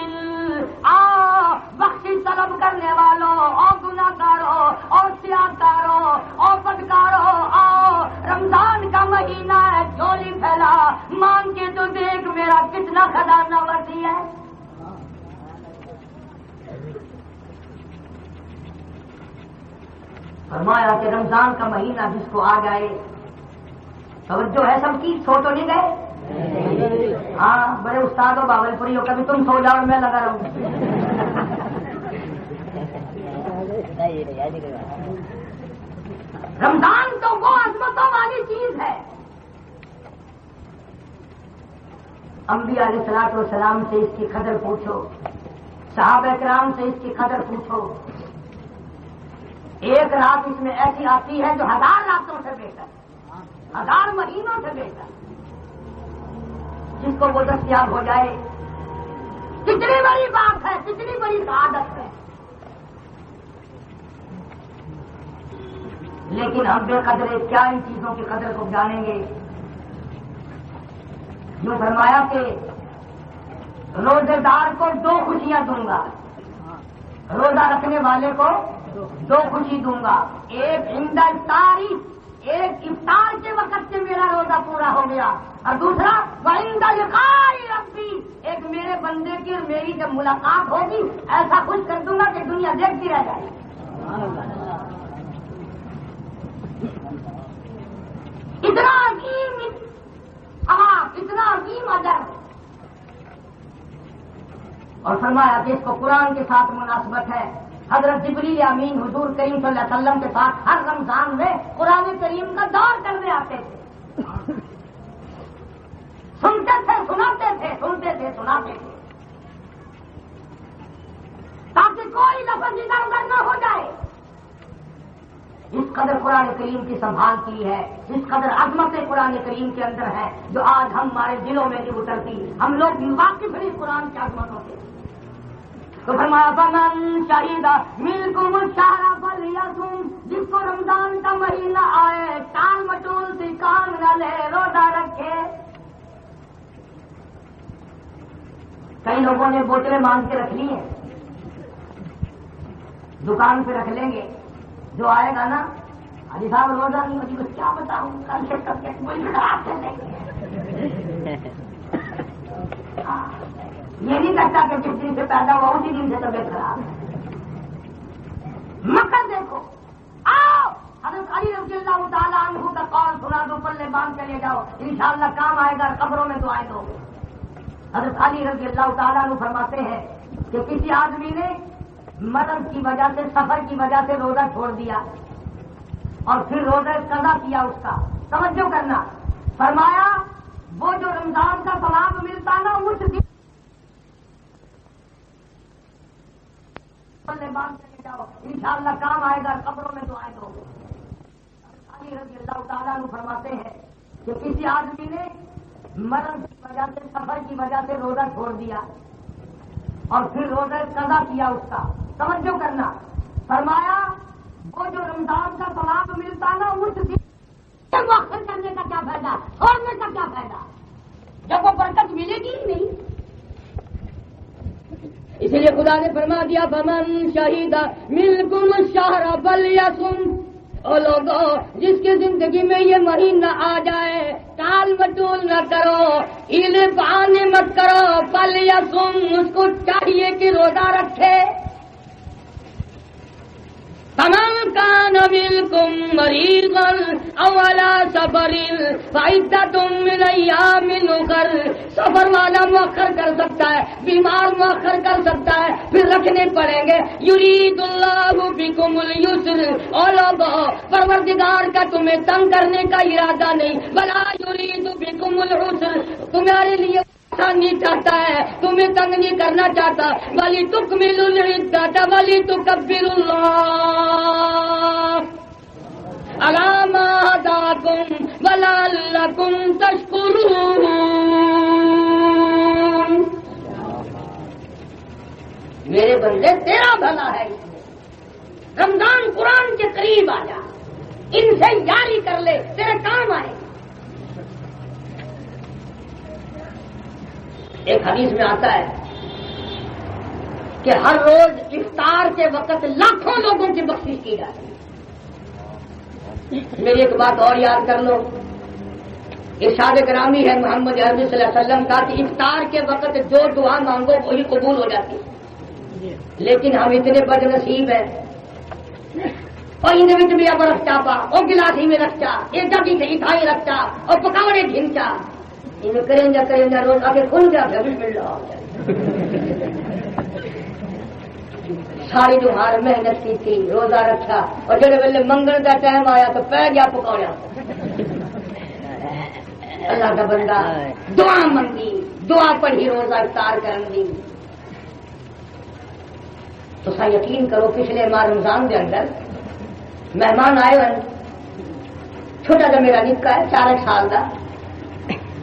آؤ بخشش طلب کرنے والوں, اور گناہ گاروں, اور سیاکاروں, اور بدکاروں, آؤ رمضان کا مہینہ ہے, جھولی پھیلا, مانگ کے تو دیکھ میرا کتنا خزانہ وسیع ہے. فرمایا کہ رمضان کا مہینہ جس کو آ جائے, توجہ ہے سب کی, سو تو نہیں گئے. ہاں بڑے استاد ہو باول پوری ہو, کبھی تم سو جاؤ میں لگا رہوں. رمضان تو وہ عظمتوں والی چیز ہے. انبیاء علیہ الصلوۃ والسلام سے اس کی قدر پوچھو, صحابہ کرام سے اس کی قدر پوچھو. ایک رات اس میں ایسی آتی ہے جو 1000 راتوں سے بہتر, 1000 مہینوں سے بہتر. جس کو وہ دستیاب ہو جائے. کتنی بڑی بات ہے, کتنی بڑی سعادت ہے. لیکن ہم بے قدرے کیا ان چیزوں کی قدر کو جانیں گے. جو فرمایا کہ روزے دار کو 2 خوشیاں دوں گا, روزہ رکھنے والے کو 2 خوشی دوں گا. ایک عند افطاری, ایک افطار کے وقت سے میرا روزہ پورا ہو گیا, اور دوسرا وعند لقاء ربی, ایک میرے بندے کی اور میری جب ملاقات ہوگی ایسا خوش کر دوں گا کہ دنیا دیکھتی رہ جائے. اتنا عظیم ثواب, اتنا عظیم اجر. اور فرمایا کہ اس کو قرآن کے ساتھ مناسبت ہے. حضرت جبریل امین حضور کریم صلی اللہ علیہ وسلم کے ساتھ ہر رمضان میں قرآن کریم کا دور کرنے آتے تھے, سنتے تھے, سناتے تھے, سنتے تھے, سناتے تھے, تاکہ کوئی لفظ ادھر ادھر نہ ہو جائے. اس قدر قرآن کریم کی سنبھال کی ہے, اس قدر عظمت قرآن کریم کے اندر ہے جو آج ہمارے دلوں میں نہیں اترتی. ہم لوگ واقف نہیں قرآن کی عظمتوں سے. تو فرمایا فمن شہید منکم الشہر فلیصم, جس کو رمضان کا مہینہ آئے ٹال مٹول سے کام نہ لے, روزہ رکھے. کئی لوگوں نے بوتلیں باندھ کے رکھ لی ہیں, دکان پہ رکھ لیں گے. جو آئے گا نا, حاجی صاحب روزہ نہیں ہوتی, بس کیا بتاؤں کل سے کب تک کوئی خراب کر دیں گے. یہ نہیں کہتا کہ جس دن سے پیدا ہوا اسی دن سے طبیعت خراب ہے. مکر دیکھو, آؤ حضرت علی رضی اللہ تعالیٰ عنہ کا قول سنا دو, پلے باندھ کے لے جاؤ, انشاءاللہ کام آئے گا, قبروں میں دعائیں دو گے. حضرت علی رضی اللہ تعالیٰ عنہ فرماتے ہیں کہ کسی آدمی نے مرض کی وجہ سے, سفر کی وجہ سے روزہ چھوڑ دیا اور پھر روزہ قضا کیا اس کا. توجہ کرنا, فرمایا وہ جو رمضان کا ثواب ملتا نا اس دن انشاءاللہ کام آئے گا, قبروں میں دعائیں دو گے. علی رضی اللہ تعالیٰ عنہ فرماتے ہیں کہ کسی آدمی نے مرض کی وجہ سے, سفر کی وجہ سے روزہ چھوڑ دیا اور پھر روزہ قضا کیا اس کا. توجہ کرنا, فرمایا وہ جو رمضان کا ثواب ملتا نا اس دن مؤخر کرنے کا کیا فائدہ, چھوڑنے کا کیا فائدہ, جب وہ برکت ملے گی ہی نہیں. اس لیے خدا نے فرما دیا فمن شہید منکم الشہر فلیصم, او لوگوں جس کی زندگی میں یہ مہینہ آ جائے ٹال مٹول نہ کرو, ایلے بہانے مت کرو, فلیصم, اس کو چاہیے کہ روزہ رکھے. فمن کان منکم مریضا او علی سفر فعدۃ من ایام اخر, سفر والا مؤخر کر سکتا ہے, بیمار مؤخر کر سکتا ہے, پھر رکھنے پڑیں گے. یرید اللہ بکم اليسر, اور لوگوں پروردگار کا تمہیں تنگ کرنے کا ارادہ نہیں, بلا یرید بکم العسر, تمہارے لیے نہیں چاہتا ہے, تمہیں تنگ نہیں کرنا چاہتا. ولی تکملوا العدۃ ولی تکبروا اللہ علی ما ہداکم ولعلکم تشکرون. میرے بندے تیرا بھلا ہے, رمضان قرآن کے قریب آ جا, ان سے یاری کر لے, تیرے کام آئے. ایک حدیث میں آتا ہے کہ ہر روز افطار کے وقت لاکھوں لوگوں کی بخشش کی جاتی ہے. میری ایک بات اور یاد کر لو, ارشاد گرامی ہے محمد عربی صلی اللہ علیہ وسلم کا کہ افطار کے وقت جو دعا مانگو وہی قبول ہو جاتی ہے. لیکن ہم اتنے بد نصیب ہیں, اور ان بھی اب رکھ چاپا, اور گلاس ہی میں رکھ چا, ایک جگہ سے اٹھائی رکھ چا, اور پکاوڑے گھنچا, کریں جا روز آ کے کھل جا پھر مل رہا ہو جائے. ساری جو ہار محنت کی تھی, روزہ رکھا, اور جڑے ویلے منگل کا ٹائم آیا تو پہ گیا پکوڑا. اللہ کا بندہ دعا منگی, دعا پڑھی, روزہ افطار کرن دی. تو سا یقین کرو پچھلے ماہ رمضان کے اندر مہمان آئے ہوئے, چھوٹا جا میرا نکا ہے 4 سال کا,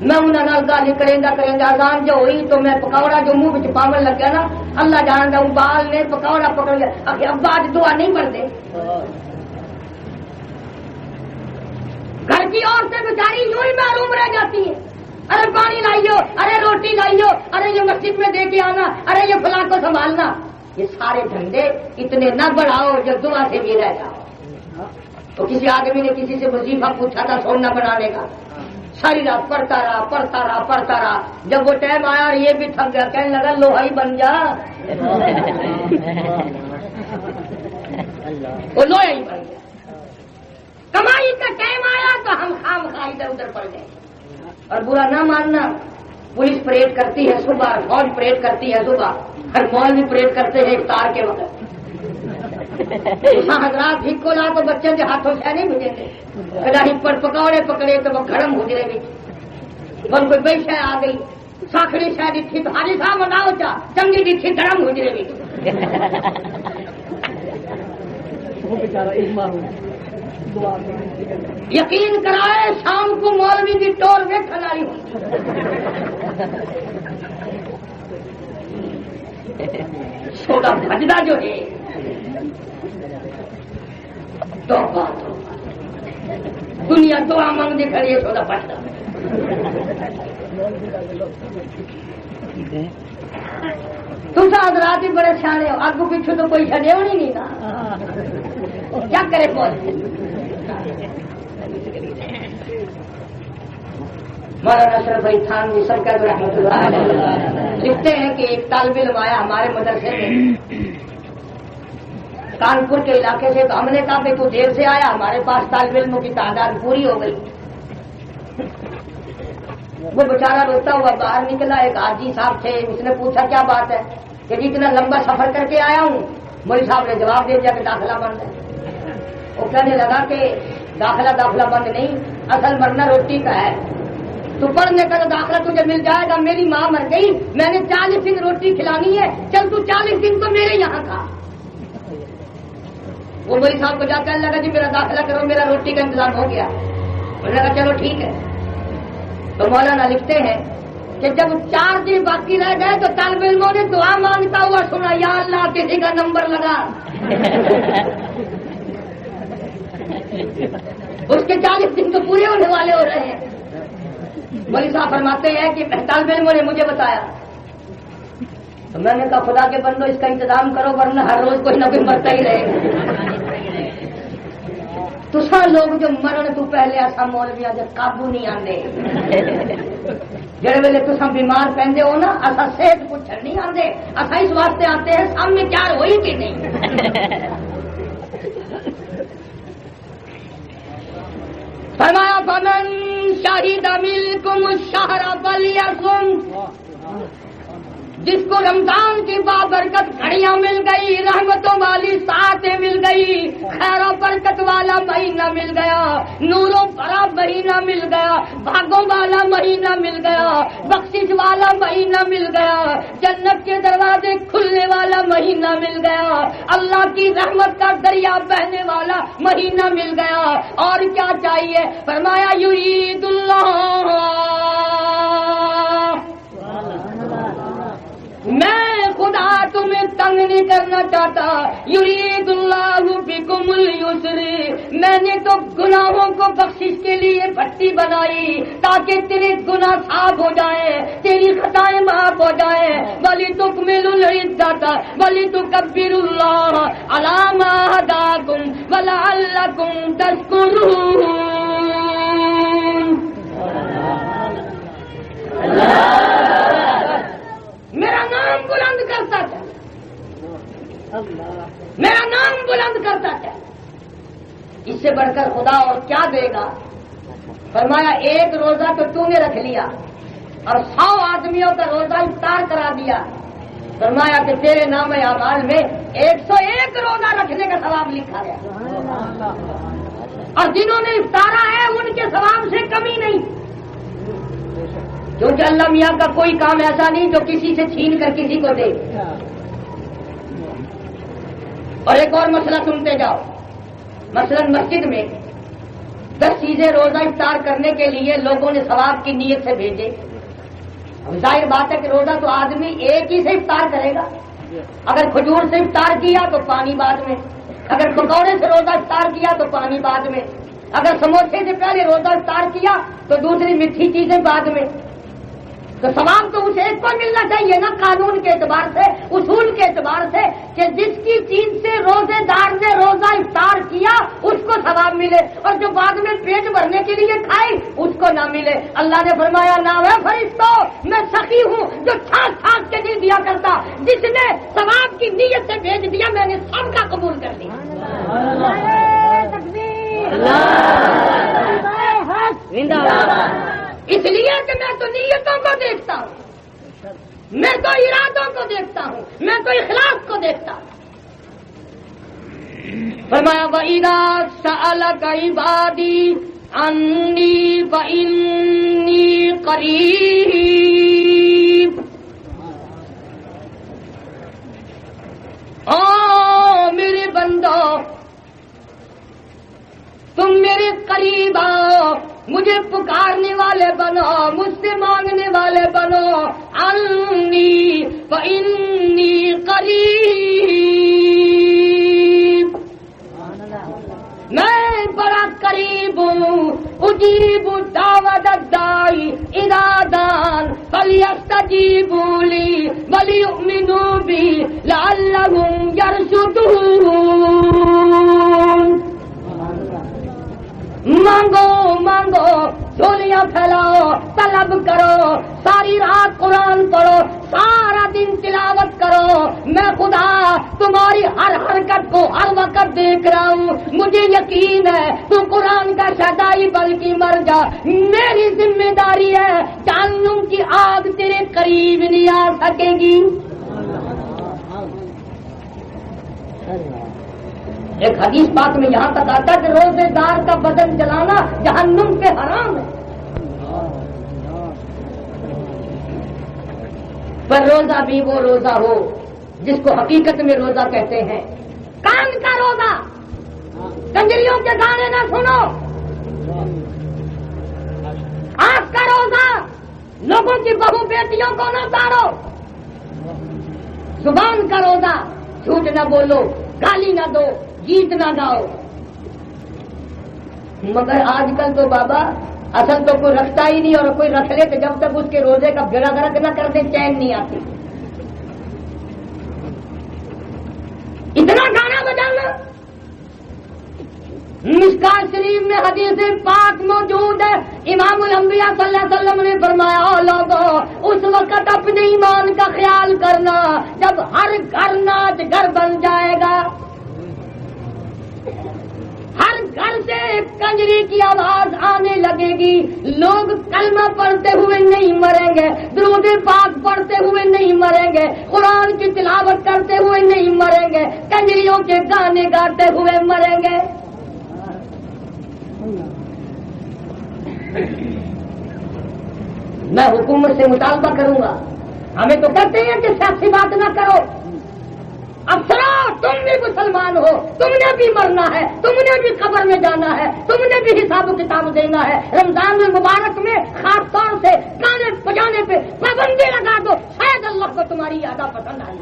میں انہوں نے گل کریں آزان جو ہوئی تو میں پکوڑا جو منہ میں پاون لگ گیا نا اللہ جانتا ہوں بال نے پکوڑا پکڑ لیا ابا آج دعا نہیں پڑھتے گھر کی عورتیں بیچاری یوں ہی محروم رہ جاتی ہیں ارے پانی لائیو ارے روٹی لائیو ارے یہ مسجد میں دے کے آنا ارے یہ فلاں کو سنبھالنا یہ سارے دھندے اتنے نہ بڑھاؤ جو دعا سے بھی رہ جاؤ تو کسی آدمی نے کسی سے وظیفہ پوچھا تھا سونا بنانے کا ساری رات پڑھتا رہا جب وہ ٹائم آیا اور یہ بھی تھک گیا کہنے لگا لوہا ہی بن جا وہ لوہا ہی بن گیا کمائی کا ٹائم آیا تو ہم خام خواہ ادھر ادھر پڑ گئے اور برا نہ ماننا پولیس پریڈ کرتی ہے صبح فوج پریڈ کرتی ہے صبح ہر مال بھی پریڈ کرتے ہیں افطار کے وقت حضرات ہی کو لا تو بچے کے ہاتھوں سے نہیں بھیجیں گے کداہی پر پکوڑے پکڑے تو وہ گھڑم گزرے بھی بن کوئی بئی شہ آ گئی ساکھڑی شہ دی تھی تو حاجی صاحب بتاؤ چا چنگی دی تھی گھڑم گزرے بھی یقین کرائے شام کو مولوی کی ٹور میں کھلائی چھوٹا بجدا جو ہے توبہ دنیا دعا مانگنے کھڑی ہے چھوٹا بجدا تم حضرات ہی بڑے سیانے ہو آگو پیچھو تو کوئی چڑے ہونی نہیں نا کیا کرے کون مولانا اشرف علی تھانوی سرکار رحمۃ اللہ علیہ لکھتے ہیں کہ ایک طالب علم آیا ہمارے مدرسے میں کانپور کے علاقے سے تو ہم نے کہا کہ تو دیر سے آیا ہمارے پاس طالب علموں کی تعداد پوری ہو گئی وہ بیچارہ روتا ہوا باہر نکلا ایک حاجی صاحب تھے اس نے پوچھا کیا بات ہے کہ جتنا لمبا سفر کر کے آیا ہوں مولوی صاحب نے جواب دے دیا کہ داخلہ بند ہے وہ کہنے لگا کہ داخلہ بند نہیں اصل مرنا روٹی کا ہے تو پڑھنے کا تو داخلہ تجھے مل جائے گا میری ماں مر گئی میں نے 40 دن روٹی کھلانی ہے چل تو 40 دن تو میرے یہاں تھا وہ مولوی صاحب کو جا کر لگا جی میرا داخلہ کرو میرا روٹی کا انتظام ہو گیا انہوں نے کہا چلو ٹھیک ہے تو مولانا لکھتے ہیں کہ جب 4 دن باقی رہ گئے تو طالب علموں نے دعا مانگتا ہوا سنا یا اللہ کسی کا نمبر لگا اس کے 40 دن تو پورے ہونے والے ہو رہے ہیں مولوی صاحب فرماتے ہیں کہ طالب علموں نے مجھے بتایا تو میں نے کہا خدا کے بندو اس کا انتظام کرو ورنہ ہر روز کوئی نہ کوئی مرتا ہی رہے گا تسا لوگ جو مرن تو پہلے ایسا مولویا جب قابو نہیں آتے جڑے ویلے تسا بیمار پہنتے ہو نا ایسا صحت پوچھنے نہیں آتے ایسا اس واسطے آتے ہیں سامنے کیا ہوئی کہ نہیں فرمایا فمن شہید منکم الشہر فلیصم جس کو رمضان کی بابرکت گھڑیاں مل گئی رحمتوں والی ساعتیں مل گئی خیر و برکت والا مہینہ مل گیا نوروں بھرا مہینہ مل گیا بھاگوں والا مہینہ مل گیا بخشش والا مہینہ مل گیا جنت کے دروازے کھلنے والا مہینہ مل گیا اللہ کی رحمت کا دریا بہنے والا مہینہ مل گیا اور کیا چاہیے فرمایا یرید اللہ میں خدا تمہیں تنگ نہیں کرنا چاہتا یرید اللہ بکم اليسر میں نے تو گناہوں کو بخشش کے لیے پٹی بنائی تاکہ تیرے گناہ صاف ہو جائیں تیری خطائیں معاف ہو جائیں ولتکملوا العدۃ ولتکبروا اللہ علی ما ھداکم ولعلکم تشکرون میرا نام بلند کرتا تھا میرا نام بلند کرتا تھا اس سے بڑھ کر خدا اور کیا دے گا فرمایا ایک روزہ تو تو نے رکھ لیا اور 100 آدمیوں کا روزہ افطار کرا دیا فرمایا کہ تیرے نام اعمال میں 101 روزہ رکھنے کا ثواب لکھا گیا اور جنہوں نے افطارا ہے ان کے ثواب سے کمی نہیں کیونکہ اللہ میاں کا کوئی کام ایسا نہیں جو کسی سے چھین کر کسی کو دے اور ایک اور مسئلہ سنتے جاؤ مثلا مسجد میں 10 چیزیں چیزیں روزہ افطار کرنے کے لیے لوگوں نے ثواب کی نیت سے بھیجے. ظاہر بات ہے کہ روزہ تو آدمی ایک ہی سے افطار کرے گا. اگر کھجور سے افطار کیا تو پانی بعد میں, اگر پکوڑے سے روزہ افطار کیا تو پانی بعد میں, اگر سموسے سے پہلے روزہ افطار کیا تو دوسری میٹھی چیزیں بعد میں. تو ثواب تو اس ایک کو ملنا چاہیے نا, قانون کے اعتبار سے, اصول کے اعتبار سے, کہ جس کی چیز سے روزے دار نے روزہ افطار کیا اس کو ثواب ملے, اور جو بعد میں پیٹ بھرنے کے لیے کھائے اس کو نہ ملے. اللہ نے فرمایا نہ ہے فرشتوں, میں سخی ہوں جو چھانٹ چھانٹ کے نہیں دیا کرتا. جس نے ثواب کی نیت سے بھیج دیا میں نے سب کا قبول کر لیا. اس لیے کہ میں تو نیتوں کو دیکھتا ہوں, میں تو ارادوں کو دیکھتا ہوں, میں تو اخلاص کو دیکھتا ہوں. فرمایا وَإِذَا سَأَلَكَ عِبَادِي عَنِّي فَإِنِّي قَرِيبٌ. میرے بندو تم میرے قریب آؤ, مجھے پکارنے والے بنو, مجھ سے مانگنے والے بنو. انی فإنی قریب, میں بڑا قریب ہوں. اجیب دعوت الداعی اذا دعان فلیستجیبوا لی ولیؤمنوا بی لعلہم یرشدون. مانگو مانگو, جھولیاں پھیلاؤ, طلب کرو, ساری رات قرآن پڑھو, سارا دن تلاوت کرو. میں خدا تمہاری ہر حرکت کو ہر وقت دیکھ رہا ہوں. مجھے یقین ہے تو قرآن کا شہدائی بلکہ مر جا. میری ذمہ داری ہے جہنم کی آگ تیرے قریب نہیں آ سکے گی. ایک حدیث پاک میں یہاں تک آتا ہے کہ روزے دار کا بدن جلانا جہنم کے حرام ہے. پر روزہ بھی وہ روزہ ہو جس کو حقیقت میں روزہ کہتے ہیں. کان کا روزہ, کنجریوں کے گانے نہ سنو. آنکھ کا روزہ, لوگوں کی بہو بیٹیوں کو نہ تارو. زبان کا روزہ, جھوٹ نہ بولو, گالی نہ دو, گیت نہ گاؤ. مگر آج کل تو بابا اصل تو کوئی رکھتا ہی نہیں, اور کوئی رکھ لے تو جب تک اس کے روزے کا گڑا گرک نہ کرتے چین نہیں آتی. اتنا گانا بجانا. مشکات شریف میں حدیث پاک موجود ہے, امام الانبیاء صلی اللہ علیہ وسلم نے فرمایا او لوگوں اس وقت اپنے ایمان کا خیال کرنا جب ہر گھر ناچ گھر بن جائے گا. ہر گھر سے کنجری کی آواز آنے لگے گی. لوگ کلمہ پڑھتے ہوئے نہیں مریں گے, درود پاک پڑھتے ہوئے نہیں مریں گے, قرآن کی تلاوت کرتے ہوئے نہیں مریں گے, کنجریوں کے گانے گاتے ہوئے مریں گے. میں حکومت سے مطالبہ کروں گا. ہمیں تو کہتے ہیں کہ سیاسی بات نہ کرو. افسروں تم بھی مسلمان ہو, تم نے بھی مرنا ہے, تم نے بھی قبر میں جانا ہے, تم نے بھی حساب و کتاب دینا ہے. رمضان المبارک میں خاص طور سے گانے بجانے پہ پابندی لگا دو, شاید اللہ کو تمہاری یادہ پسند آئی.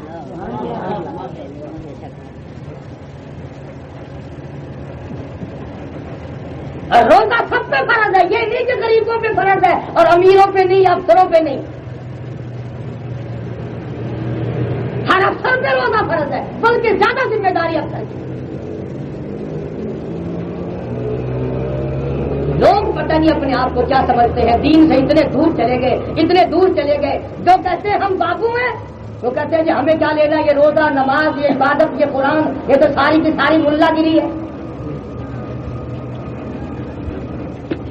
روزہ سب پہ فرض ہے, یہ نہیں کہ غریبوں پہ فرض ہے اور امیروں پہ نہیں, افسروں پہ نہیں. ہر افسر پہ روزہ فرض ہے, بلکہ زیادہ ذمہ داری افسر کی. لوگ پتہ نہیں اپنے آپ کو کیا سمجھتے ہیں, دین سے اتنے دور چلے گئے, اتنے دور چلے گئے. جو کہتے ہیں ہم بابو ہیں وہ کہتے ہیں کہ ہمیں کیا لینا, یہ روزہ, نماز, یہ عبادت, یہ قرآن, یہ تو ساری کی ساری ملا گیری ہے.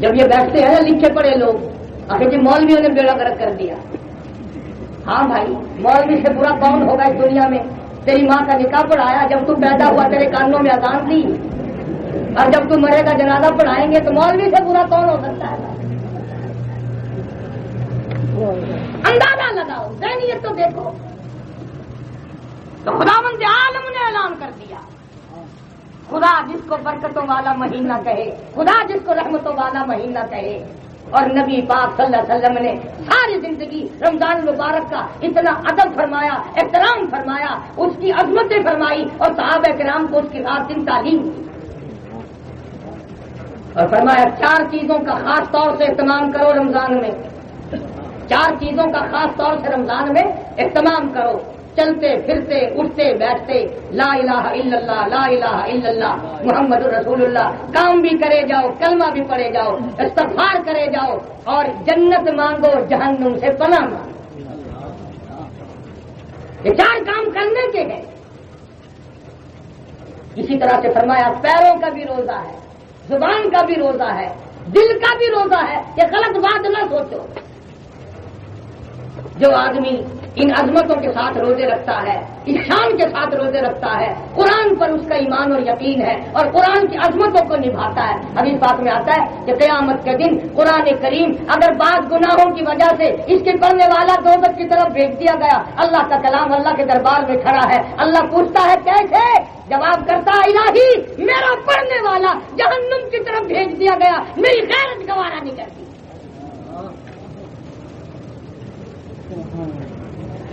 جب یہ بیٹھتے ہیں لکھے پڑے لوگ, آخر جی مولویوں نے بیڑا گرک کر دیا. ہاں بھائی, مولوی سے برا کون ہوگا اس دنیا میں. تیری ماں کا نکاح پڑھایا, جب تو پیدا ہوا تیرے کانوں میں اذان دی, اور جب تو مرے گا جنازہ پڑھائیں گے تو مولوی سے برا کون ہو سکتا ہے. اندازہ لگاؤ, ذہنیت تو دیکھو. تو خداوند عالم نے اعلان کر دیا خدا جس کو برکتوں والا مہینہ کہے، خدا جس کو رحمتوں والا مہینہ کہے. اور نبی پاک صلی اللہ علیہ وسلم نے ساری زندگی رمضان المبارک کا اتنا ادب فرمایا، احترام فرمایا، اس کی عظمتیں فرمائی اور صحابہ کرام کو اس کی رات دن تعلیم دی. اور فرمایا 4 چیزوں کا خاص طور سے اہتمام کرو رمضان میں، 4 چیزوں کا خاص طور سے رمضان میں اہتمام کرو. چلتے پھرتے اٹھتے بیٹھتے لا الہ الا اللہ، لا الہ الا اللہ محمد رسول اللہ. کام بھی کرے جاؤ، کلمہ بھی پڑھے جاؤ، استغفار کرے جاؤ اور جنت مانگو، جہنم سے پناہ مانگو. یہ 4 کام کرنے کے ہیں. اسی طرح سے فرمایا پیروں کا بھی روزہ ہے، زبان کا بھی روزہ ہے، دل کا بھی روزہ ہے. یہ غلط بات نہ سوچو. جو آدمی ان عظمتوں کے ساتھ روزے رکھتا ہے، اس شان کے ساتھ روزے رکھتا ہے، قرآن پر اس کا ایمان اور یقین ہے اور قرآن کی عظمتوں کو نبھاتا ہے. حدیث پاک میں آتا ہے کہ قیامت کے دن قرآن کریم اگر بعض گناہوں کی وجہ سے اس کے پڑھنے والا دوزخ کی طرف بھیج دیا گیا، اللہ کا کلام اللہ کے دربار میں کھڑا ہے. اللہ پوچھتا ہے کیسے؟ جواب کرتا ہے الہی میرا پڑھنے والا جہنم کی طرف بھیج دیا گیا، میری غیرت گوارا نہیں کرتی.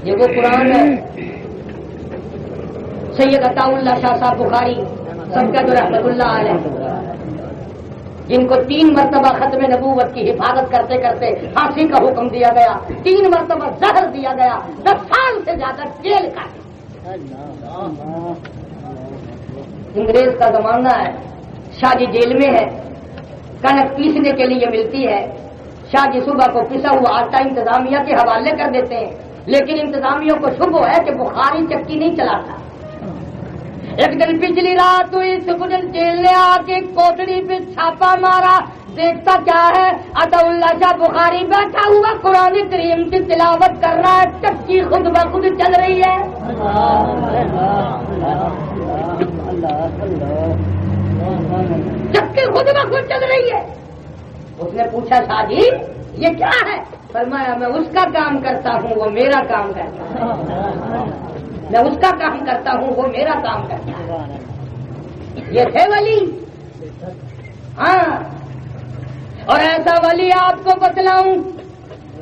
یہ وہ قرآن ہے. سید عطا اللہ شاہ صاحب بخاری سبقت رحمت اللہ علیہ، جن کو 3 مرتبہ ختم نبوت کی حفاظت کرتے کرتے پھانسی کا حکم دیا گیا، 3 مرتبہ زہر دیا گیا، 10 سال سے زیادہ جیل کا. انگریز کا زمانہ ہے، شاہ جی جیل میں ہے، کنک پیسنے کے لیے ملتی ہے. شاہ جی صبح کو پسا ہوا آٹا انتظامیہ کے حوالے کر دیتے ہیں، لیکن انتظامیوں کو شبہ ہے کہ بخاری چکی نہیں چلاتا. ایک دن پچھلی رات ہوئی، صبح جیل نے آ کے کوٹڑی پہ چھاپا مارا. دیکھتا کیا ہے؟ عطا اللہ شاہ بخاری بیٹھا ہوا قرآن کریم کی تلاوت کر رہا ہے. چکی خود بخود چل رہی ہے. چکی خود بخود چل رہی ہے. اس نے پوچھا شاہ جی یہ کیا ہے؟ فرمایا میں اس کا کام کرتا ہوں وہ میرا کام کرتا ہے، میں اس کا کام کرتا ہوں وہ میرا کام کرتا ہے. یہ تھے ولی. ہاں، اور ایسا ولی آپ کو بتلاؤں،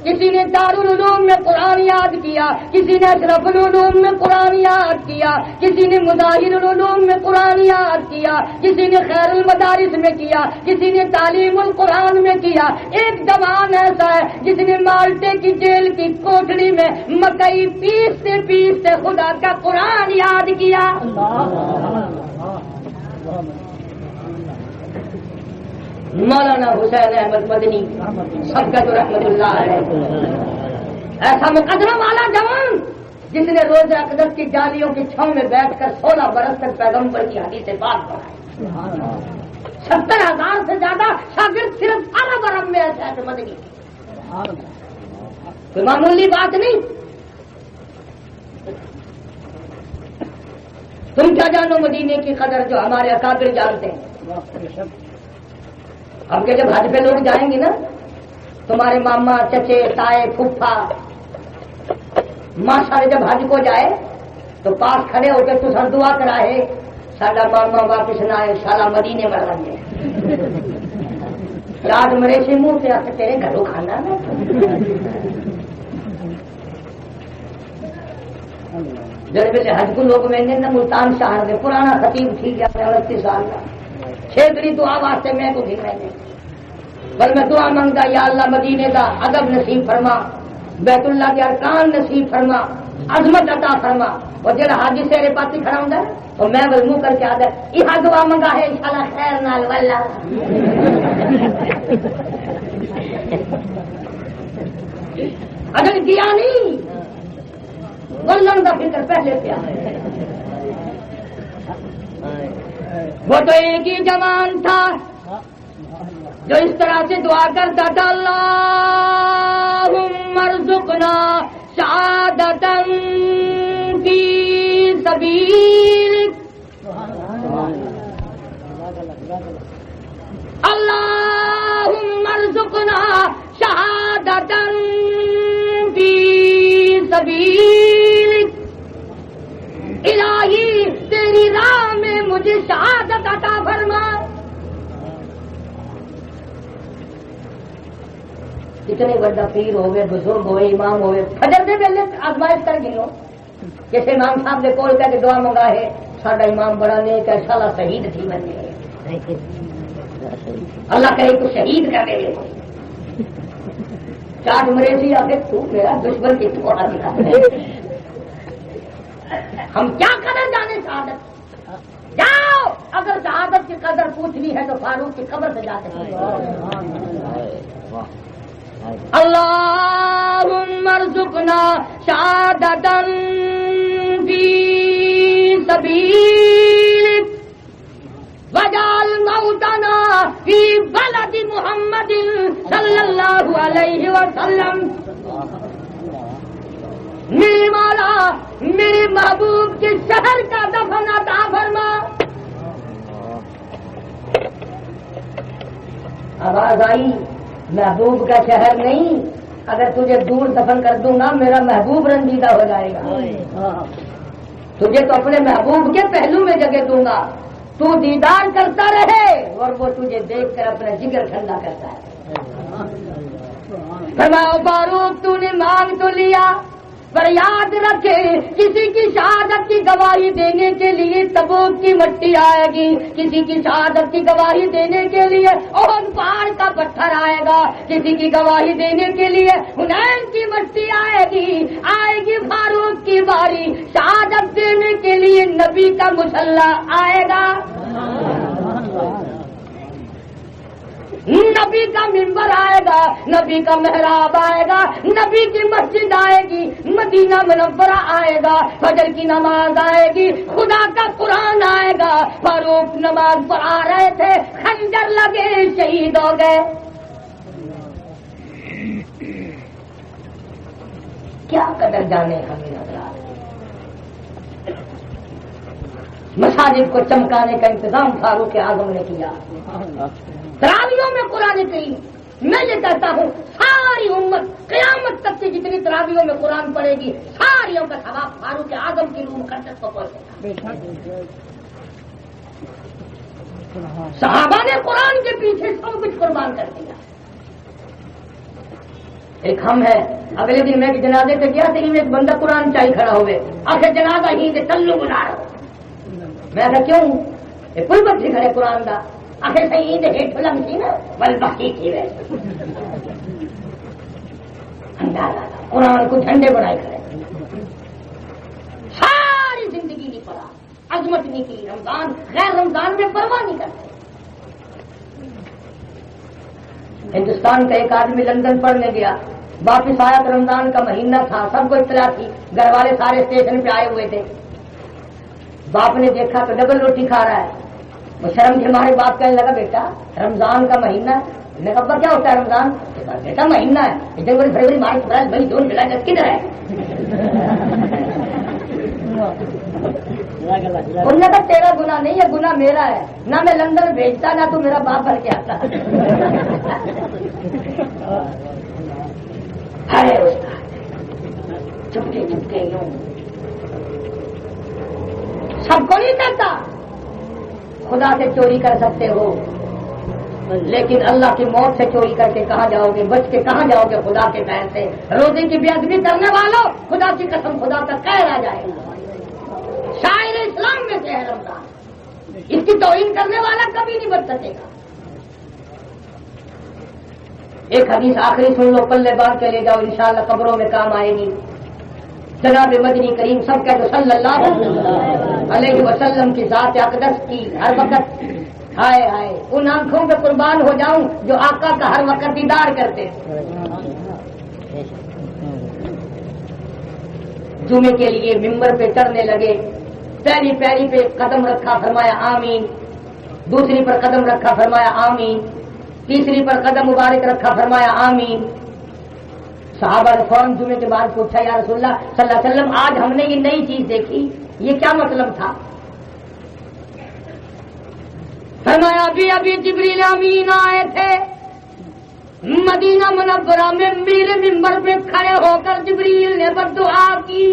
کسی نے دارالعلوم میں قرآن یاد کیا، کسی نے اشرف العلوم میں قرآن یاد کیا، کسی نے مظاہر العلوم میں قرآن یاد کیا، کسی نے خیر المدارس میں کیا، کسی نے تعلیم القرآن میں کیا. ایک جوان ایسا ہے جس نے مالٹے کی جیل کی کوٹڑی میں مکئی پیستے پیستے خدا کا قرآن یاد کیا. مولانا حسین احمد مدنی سبقت رحمت اللہ علیہ، ایسا مقدرہ والا جوان جس نے روز اقدس کی جالیوں کی چھاؤں میں بیٹھ کر 16 برس تک پیغمبر کی حدیث سے بات پڑھائی. 70,000 سے زیادہ شاگرد صرف عرب میں ایسے ایسے مدنی. کوئی معمولی بات نہیں. تم کیا جانو مدینے کی قدر جو ہمارے اکابر جانتے ہیں. اب کہ جب حج پہ لوگ جائیں گے نا، تمہارے ماما چچے تائے پھوپھا ماں سارے جب حج کو جائے تو پاس کھڑے ہو کے تو سر دعا کرائے ساڈا ماما واپس نہ آئے، سالہ مدینے میں رہے. یاد مرے سے منہ سے آتے تیرے گھروں کھانا نا. جب پہلے حج کو لوگ میں نے ملتان شہر میں پرانا خطیب تھی گیا 29 سال کا 6 دری دعا واسطے میں کو بھی میں نے بل میں دعا منگا یا اللہ مدینے کا ادب نصیب فرما، بیت اللہ کے ارکان نصیب فرما، عظمت عطا فرما. اور جڑا حاجی سیرے پاتی کھڑا ہوں تو میں بل منہ کر کے آدھا یہ دعا منگا ہے انشاءاللہ خیر نال واللہ. اگر کیا نہیں ولن کا فکر پہلے سے آئے. وہ تو ایک ہی جوان تھا جو اس طرح سے دعا کرتا تھا اللہم ارزقنا شہادتا فی سبیلک، اللہم ارزقنا شہادتا فی سبیلک. الہی تیری راہ میں مجھے شہادت کتنے بڑا پیر ہوئے بزرگ ہوئے امام ہوئے فجر دے ویلے آزمائش کر گئے کسی امام صاحب نے کول کہہ کے دعا منگا ہے ساڈا امام بڑا نیک ہے انشاءاللہ شہید تھی بنے اللہ کرے تو شہید کر دے چاٹ مرے سی آگے تو میرا دشمن کی تو ہم کیا قدر جانے شہادت جاؤ اگر شہادت کی قدر پوچھنی ہے تو فاروق کی قبر سے جاتے ہیں اللہم ارزقنا شہادتا فی سبیلک وجعل موتنا فی بلد محمد صلی اللہ علیہ وسلم میرے مولا میرے محبوب کے شہر کا دفن عطا فرما. آواز آئی محبوب کا شہر نہیں اگر تجھے دور دفن کر دوں گا میرا محبوب رنجیدہ ہو جائے گا. تجھے تو اپنے محبوب کے پہلو میں جگہ دوں گا تو دیدار کرتا رہے اور وہ تجھے دیکھ کر اپنا جگر ٹھنڈا کرتا ہے. فرمایا فاروق تو نے مانگ تو لیا پر یاد رکھے کسی کی شہادت کی گواہی دینے کے لیے تبوک کی مٹی آئے گی کسی کی شہادت کی گواہی دینے کے لیے احد پہاڑ کا پتھر آئے گا کسی کی گواہی دینے کے لیے حنین کی مٹی آئے گی فاروق کی باری شہادت دینے کے لیے نبی کا مسلح آئے گا نبی کا منبر آئے گا نبی کا محراب آئے گا نبی کی مسجد آئے گی مدینہ منورہ آئے گا فجر کی نماز آئے گی خدا کا قرآن آئے گا فاروق نماز پڑھا رہے تھے خنجر لگے شہید ہو گئے. کیا قدر جانے ہمیں حضرات. مساجد کو چمکانے کا انتظام فاروق اعظم نے کیا. تراویحوں میں قرآن کریم میں یہ کہتا ہوں ساری امت قیامت تک کی جتنی تراویحوں میں قرآن پڑھے گی ساریوں کا ثواب فاروق اعظم کی روح مقدس کو پہنچے گا. صحابہ نے قرآن کے پیچھے سب کچھ قربان کر دیا. ایک ہم ہے اگلے دن میں جنازے سے گیا تھی میں ایک بندہ قرآن چاہیے کھڑا ہوئے آخر جنازہ ہی سے تلو بنا رہا میں ایسا کیوں یہ کوئی بچے کھڑے قرآن کا آخر شہید ہیٹ فلم تھی نا بل باقی تھی ویسے قرآن کو جھنڈے بنائے کھڑے ساری زندگی نہیں پڑا عظمت نہیں کی رمضان غیر رمضان میں پرواہ نہیں کرتے. ہندوستان کا ایک آدمی لندن پڑھنے گیا واپس آیا تو رمضان کا مہینہ تھا سب کو اطلاع تھی گھر والے سارے اسٹیشن پہ آئے ہوئے تھے. باپ نے دیکھا تو ڈبل روٹی کھا رہا ہے وہ شرم سے ہمارے باپ کہنے لگا بیٹا رمضان کا مہینہ نے کہا کیا ہوتا ہے رمضان بیٹا مہینہ ہے جنوری فروری مارچ اپریل مئی جون جولائی اگست کدھر ہے انہوں نے کہا تیرا گناہ نہیں ہے گناہ میرا ہے نہ میں لندن بھیجتا نہ تو میرا باپ بھر کے آتا. ارے چپکے چپکے یوں سب کو نہیں کرتا. خدا سے چوری کر سکتے ہو لیکن اللہ کی موت سے چوری کر کے کہاں جاؤ گے بچ کے کہاں جاؤ گے خدا کے قہر سے. روزے کی بے ادبی کرنے والوں خدا کی قسم خدا کا قہر آ جائے گا. شاعر اسلام میں سے ہے رمضان اس کی توہین کرنے والا کبھی نہیں بچ سکے گا. ایک حدیث آخری سن لو پلے باندھ کے لے جاؤ انشاءاللہ قبروں میں کام آئے گی. جناب مدنی کریم سب کہتے صلی اللہ علیہ وسلم کی ذات اقدس کی ہر وقت ہائے ہائے ان آنکھوں پہ قربان ہو جاؤں جو آقا کا ہر وقت دیدار کرتے. جمعے کے لیے ممبر پہ چڑھنے لگے پہلی پیری پہ قدم رکھا فرمایا آمین دوسری پر قدم رکھا فرمایا آمین تیسری پر قدم مبارک رکھا فرمایا آمین. صحابہ نے فوراً جمعے کے بعد پوچھا یا رسول اللہ صلی اللہ علیہ وسلم آج ہم نے یہ نئی چیز دیکھی یہ کیا مطلب تھا. فرمایا ابھی جبریل امین آئے تھے مدینہ منورہ میں میرے ممبر پہ کھڑے ہو کر جبریل نے بد دعا کی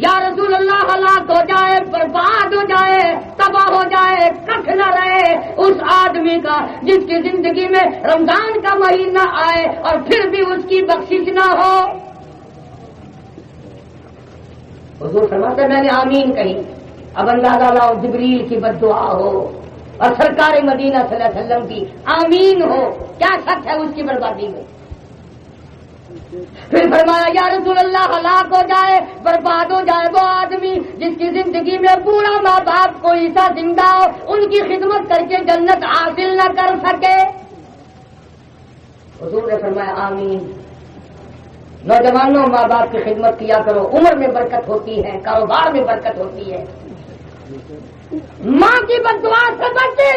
یا رسول اللہ ہلاک ہو جائے، برباد ہو جائے، تباہ ہو جائے، کچھ نہ رہے اس آدمی کا جس کی زندگی میں رمضان کا مہینہ آئے اور پھر بھی اس کی بخشش نہ ہو۔ حضور فرماتے میں نے آمین کہی، اب اندازہ لاؤ جبریل کی بد دعا ہو اور سرکار مدینہ صلی اللہ علیہ وسلم کی آمین ہو، کیا شک ہے اس کی بربادی میں؟ پھر فرمایا یا رسول اللہ ہلاک ہو جائے، برباد ہو جائے وہ آدمی جس کی زندگی میں بوڑھا ماں باپ کو عیسیٰ زندہ ہو، ان کی خدمت کر کے جنت حاصل نہ کر سکے۔ حضور نے فرمایا آمین۔ نوجوانوں ماں باپ کی خدمت کیا کرو، عمر میں برکت ہوتی ہے، کاروبار میں برکت ہوتی ہے۔ ماں کی بد دعا سے بچے،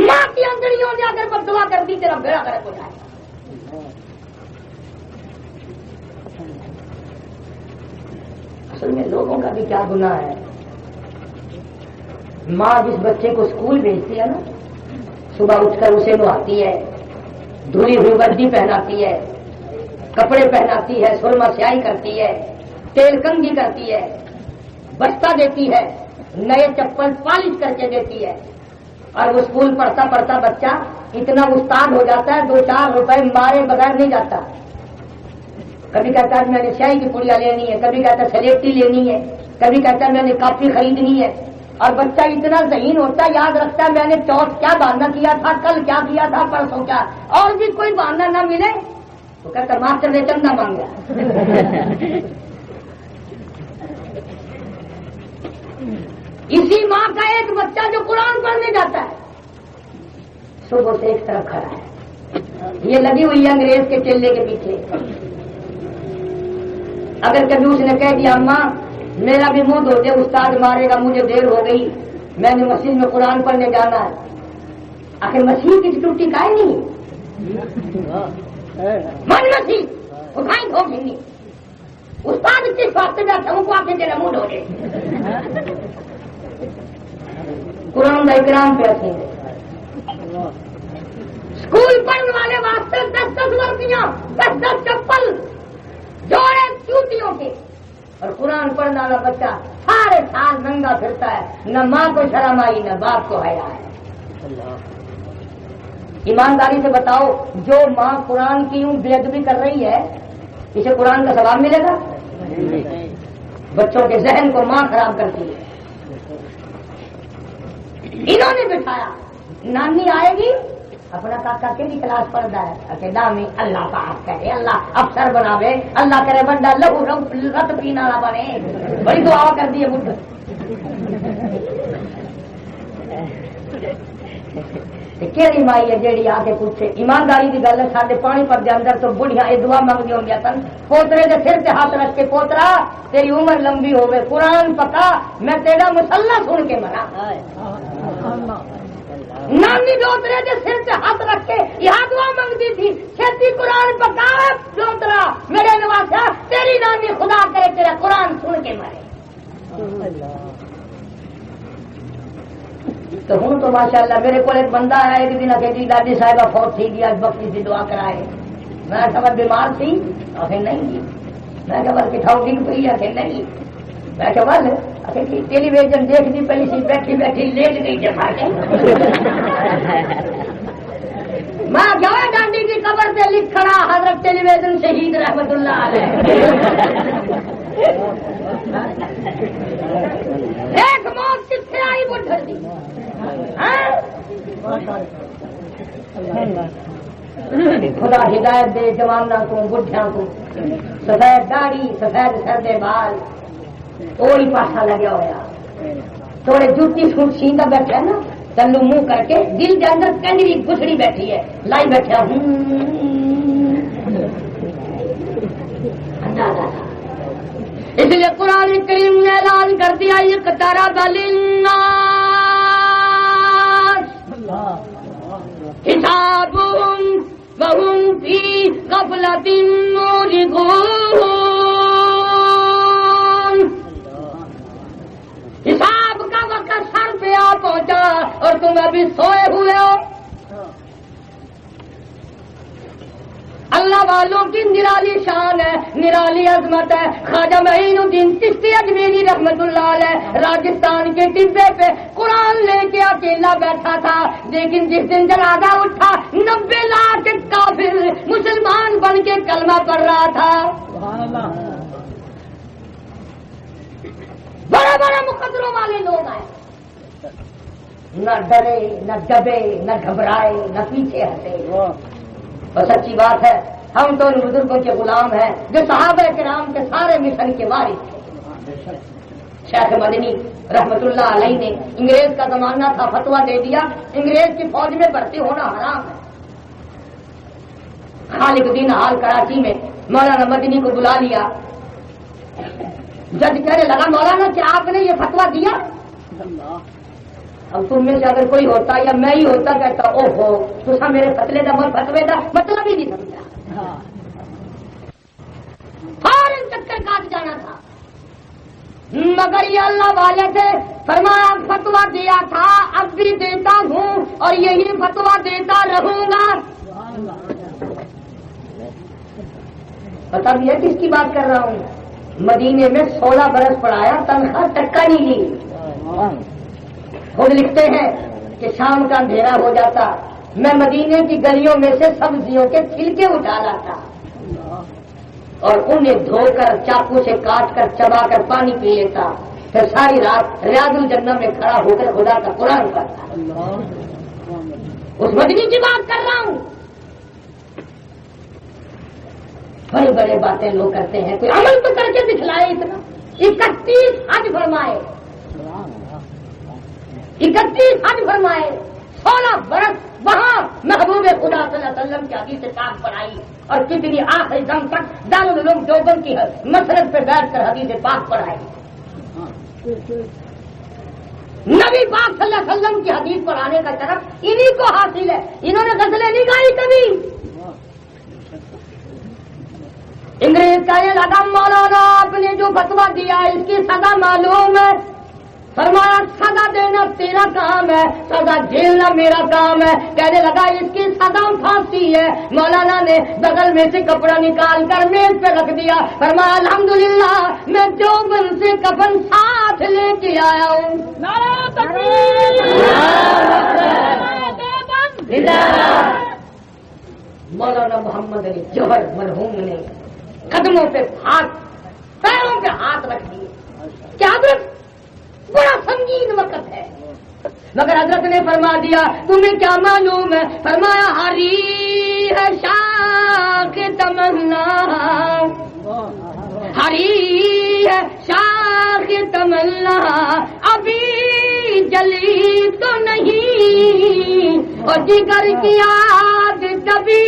ماں کی انگلیوں نے اگر بد دعا کر دی تیرا بیڑا غرق ہو جائے۔ اصل میں لوگوں کا بھی کیا گناہ ہے، ماں جس بچے کو اسکول بھیجتی ہے نا، صبح اٹھ کر اسے نہاتی ہے، دھلی ہوئی وردی پہناتی ہے، کپڑے پہناتی ہے، سرما سیاہی کرتی ہے، تیل کنگھی کرتی ہے، بستہ دیتی ہے، نئے چپل پالش کر کے دیتی ہے، اور وہ اسکول پڑھتا پڑھتا بچہ اتنا استاد ہو جاتا ہے 2-4 روپے مارے بغیر نہیں جاتا۔ کبھی کہتا ہے میں نے سیاہی کی پڑیا لینی ہے، کبھی کہتا ہے سلیٹی لینی ہے، کبھی کہتا ہے میں نے کاپی خریدنی ہے، اور بچہ اتنا ذہین ہوتا ہے، یاد رکھتا ہے میں نے چوتھ کیا بہانہ کیا تھا، کل کیا کیا تھا، پرسوں کیا، اور بھی کوئی بہانہ نہ ملے تو کہتا ماسٹر نے چندہ مانگا۔ اسی ماں کا ایک بچہ جو قرآن پڑھنے جاتا ہے صبح سے ایک طرف کھڑا ہے، یہ لگی ہوئی ہے انگریز کے چلے کے پیچھے۔ اگر کبھی اس نے کہہ دیا اماں میرا بھی منہ دھو دے، استاد مارے گا، مجھے دیر ہو گئی، میں نے مسجد میں قرآن پڑھنے جانا ہے، آخر مسیح کی ٹوٹی کا نہیں من مسیح اٹھائی دھو نہیں، استاد کس واسطے بیٹھا ہوں کو آ کے تیرا منہ دھو دے۔ قرآن کا اکرام پہ رکھیں گے، اسکول پڑھنے والے واسطے 10 وردیاں، 10 چپل، جوڑے چوٹیوں کے، اور قرآن پڑھنے والا بچہ سارے سال ننگا پھرتا ہے، نہ ماں کو شرم آئی نہ باپ کو حیا ہے۔ ایمانداری سے بتاؤ جو ماں قرآن کی یوں بے ادبی کر رہی ہے اسے قرآن کا ثواب ملے گا؟ بچوں کے ذہن کو ماں خراب کرتی ہے۔ انہوں نے بٹھایا، نانی آئے گی، اپنا کاکا کیڑی کلاس پڑھتا ہے، کہ دامی اللہ پاک کرے، اللہ افسر بناوے، اللہ کرے بندہ لہو رت پینے والا بنے، بڑی دعا کر دی ہے مجھ کیڑی مائی ہے جیڑی آ کے پوچھے؟ ایمانداری کی گل ہے، سارے پانی پر دے اندر تو بڑھیا یہ دعا منگی ہوں گیا سن، پوترے کے سر سے ہاتھ رکھ کے پوترا تیری عمر لمبی ہوگی، قرآن پکا، میں تیرا مسلح سن کے مرا۔ نانی دوترے کے سر سے ہاتھ رکھ کے یہاں دعا منگتی تھی، چھتی قرآن پکا دوترا میرے نواسا، تیری نانی خدا کرے تیرا قرآن سن کے مرے۔ تو ہوں تو ماشاءاللہ میرے کو ایک بندہ آیا ایک دن کہ جی دادی صاحبہ فوت تھی گیا، بخشی سی دعا کرائے، میں سمجھ بیمار تھی، آخر نہیں جی، میں کہ بل کٹھاؤ ڈگ پئی ہے کہ نہیں، میں کہ بل ٹیلی ویژن دیکھتی پئی سی، بیٹھی بیٹھی لیٹ گئی جما کے، میں گیا ڈانڈی کی قبر سے لکھ کھڑا حضرت ٹیلی ویژن شہید رحمت اللہ علیہ۔ ایک موت کتنے آئی بڑھ دی، خدا ہدایت دے جوانوں کو، بڈھیاں کو، سفید داڑھی سفید سردے بال، وہی پاسا لگا ہوا، تھوڑے جوتی سوٹ سینگا بیٹھا ہے نا، چلو منہ کر کے دل کے اندر کنجری گھسڑی بیٹھی ہے، لائی بیٹھا اس لیے قرآن کریم نے اعلان کر دیا اقترب للناس حسابهم وهم فی غفلۃ معرضون، حساب کا وقت سر پہ آ پہنچا اور تم ابھی سوئے ہوئے ہو۔ اللہ اللہ والوں کی نرالی شان ہے، نرالی عظمت ہے۔ خواجہ معین الدین چشتی اجمیری رحمت اللہ علیہ راجستھان کے ٹبے پہ قرآن لے کے اکیلا بیٹھا تھا، لیکن جس دن جنازہ اٹھا 90 لاکھ کافر مسلمان بن کے کلمہ پڑھ رہا تھا۔ بڑے بڑے مقدروں والے لوگ آئے، نہ ڈرے نہ دبے نہ گھبرائے نہ پیچھے ہٹے۔ اور سچی بات ہے، ہم تو ان بزرگوں کے غلام ہیں جو صحابہ کرام کے سارے مشن کے وارث تھے۔ شیخ مدنی رحمت اللہ علیہ نے انگریز کا زمانہ تھا، فتویٰ دے دیا انگریز کی فوج میں بھرتی ہونا حرام ہے۔ خالق الدین حال کراچی میں مولانا مدنی کو بلا لیا، جج کہنے لگا مولانا کیا آپ نے یہ فتویٰ دیا؟ اب تم میں سے اگر کوئی ہوتا یا میں ہی ہوتا کہتا او ہو تو میرے فتوے کا مطلب ہی نہیں سمجھا، فوراً چکر کاٹ جانا تھا، مگر یہ اللہ والے تھے، فرمایا فتویٰ دیا تھا اب بھی دیتا ہوں اور یہی فتویٰ دیتا رہوں گا۔ پتا بھی ہے کس کی بات کر رہا ہوں؟ مدینے میں 16 برس پڑھایا، تنخواہ ٹکا نہیں لی۔ خود لکھتے ہیں کہ شام کا اندھیرا ہو جاتا، میں مدینے کی گلیوں میں سے سبزیوں کے چھلکے اٹھا لاتا اور انہیں دھو کر چاقو سے کاٹ کر چبا کر پانی پی لیتا، پھر ساری رات ریاض الجنہ میں کھڑا ہو کر خدا کا قرآن پڑھتا۔ اس مدنی کی بات کر رہا ہوں۔ بڑی بڑے باتیں لوگ کرتے ہیں، کوئی عمل تو کر کے دکھلائے۔ اتنا 31 حج فرمائے، 31 حج فرمائے، 16 برس وہاں محبوب خدا صلی اللہ علیہ وسلم کی حدیث پاک پڑھائی، اور کتنی آخری دم تک دارالعلوم دیوبند کی مسرت پہ بیٹھ کر حدیث پاک پڑھائی۔ نبی پاک صلی اللہ علیہ وسلم کی حدیث پڑھانے کا شرف انہی کو حاصل ہے، انہوں نے غزلیں نہیں گائی کبھی۔ انگریز کا یہ لگا مولانا آپ نے جو فتویٰ دیا اس کی سزا معلوم ہے؟ فرمایا سزا دینا تیرا کام ہے، سزا جھیلنا میرا کام ہے۔ کہنے لگا اس کی سزا پھانسی ہے۔ مولانا نے بغل میں سے کپڑا نکال کر میز پہ رکھ دیا، فرمایا الحمدللہ میں دیوبند سے کفن ساتھ لے کے آیا ہوں۔ نعرہ تکبیر! مولانا محمد علی جوہر مرحوم نے قدموں پہ ہاتھ، پیروں پہ ہاتھ رکھ دیے۔ کیا حضرت بڑا سنگین وقت ہے، مگر حضرت نے فرما دیا تمہیں کیا معلوم ہے؟ فرمایا ہری ہے شاخ تمنا، ہری ہے شاخ تمنا ابھی جلی تو نہیں، اور جگر کی آگ کبھی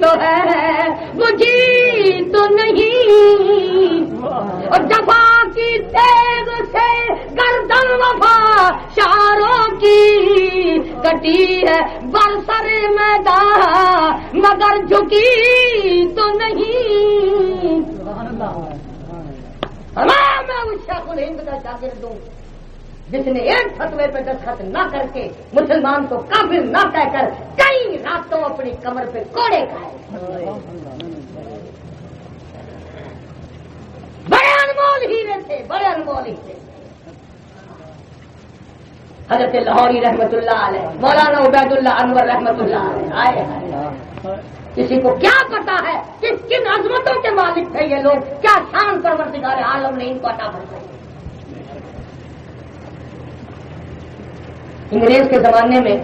تو ہے بجھی تو نہیں، اور جفا کی تیغ سے گردن وفا شاروں کی کٹی ہے برسر میدان مگر جھکی تو نہیں۔ میں اس شیخ الہند کا شاگرد ہوں جس نے ایک فتوے پہ دستخط نہ کر کے مسلمان کو کافر نہ کہہ کر کئی راتوں اپنی کمر پہ کوڑے کھائے۔ بڑے انمول ہیرے تھے، بڑے انمول ہیرے۔ حضرت لاہوری رحمت اللہ علیہ، مولانا عبید اللہ انور رحمت اللہ علیہ آئے۔ کسی کو کیا پتا ہے کہ کن عظمتوں کے مالک تھے یہ لوگ، کیا شان پروردگار عالم نے ان کو عطا فرمائی۔ انگریز کے زمانے میں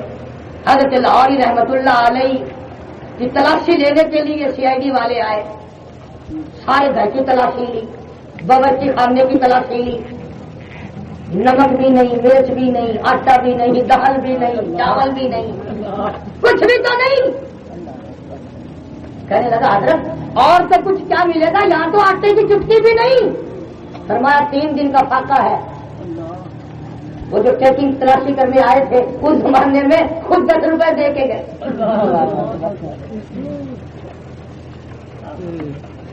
حضرت لاہوری رحمت اللہ علیہ کی تلاشی لینے کے لیے CID والے آئے، سارے گھر کی تلاشی لی، باورچی خانے کی تلاشی لی، نمک بھی نہیں، مرچ بھی نہیں، آٹا بھی نہیں، دال بھی نہیں، چاول بھی نہیں، کچھ بھی تو نہیں۔ کہنے لگا حضرت اور تو کچھ کیا ملے گا، یہاں تو آٹے کی چٹکی بھی نہیں۔ فرمایا 3 دن کا فاقہ ہے۔ وہ جو چیکنگ تلاشی کرنے آئے تھے اس زمانے میں خود 10 روپے دے کے گئے۔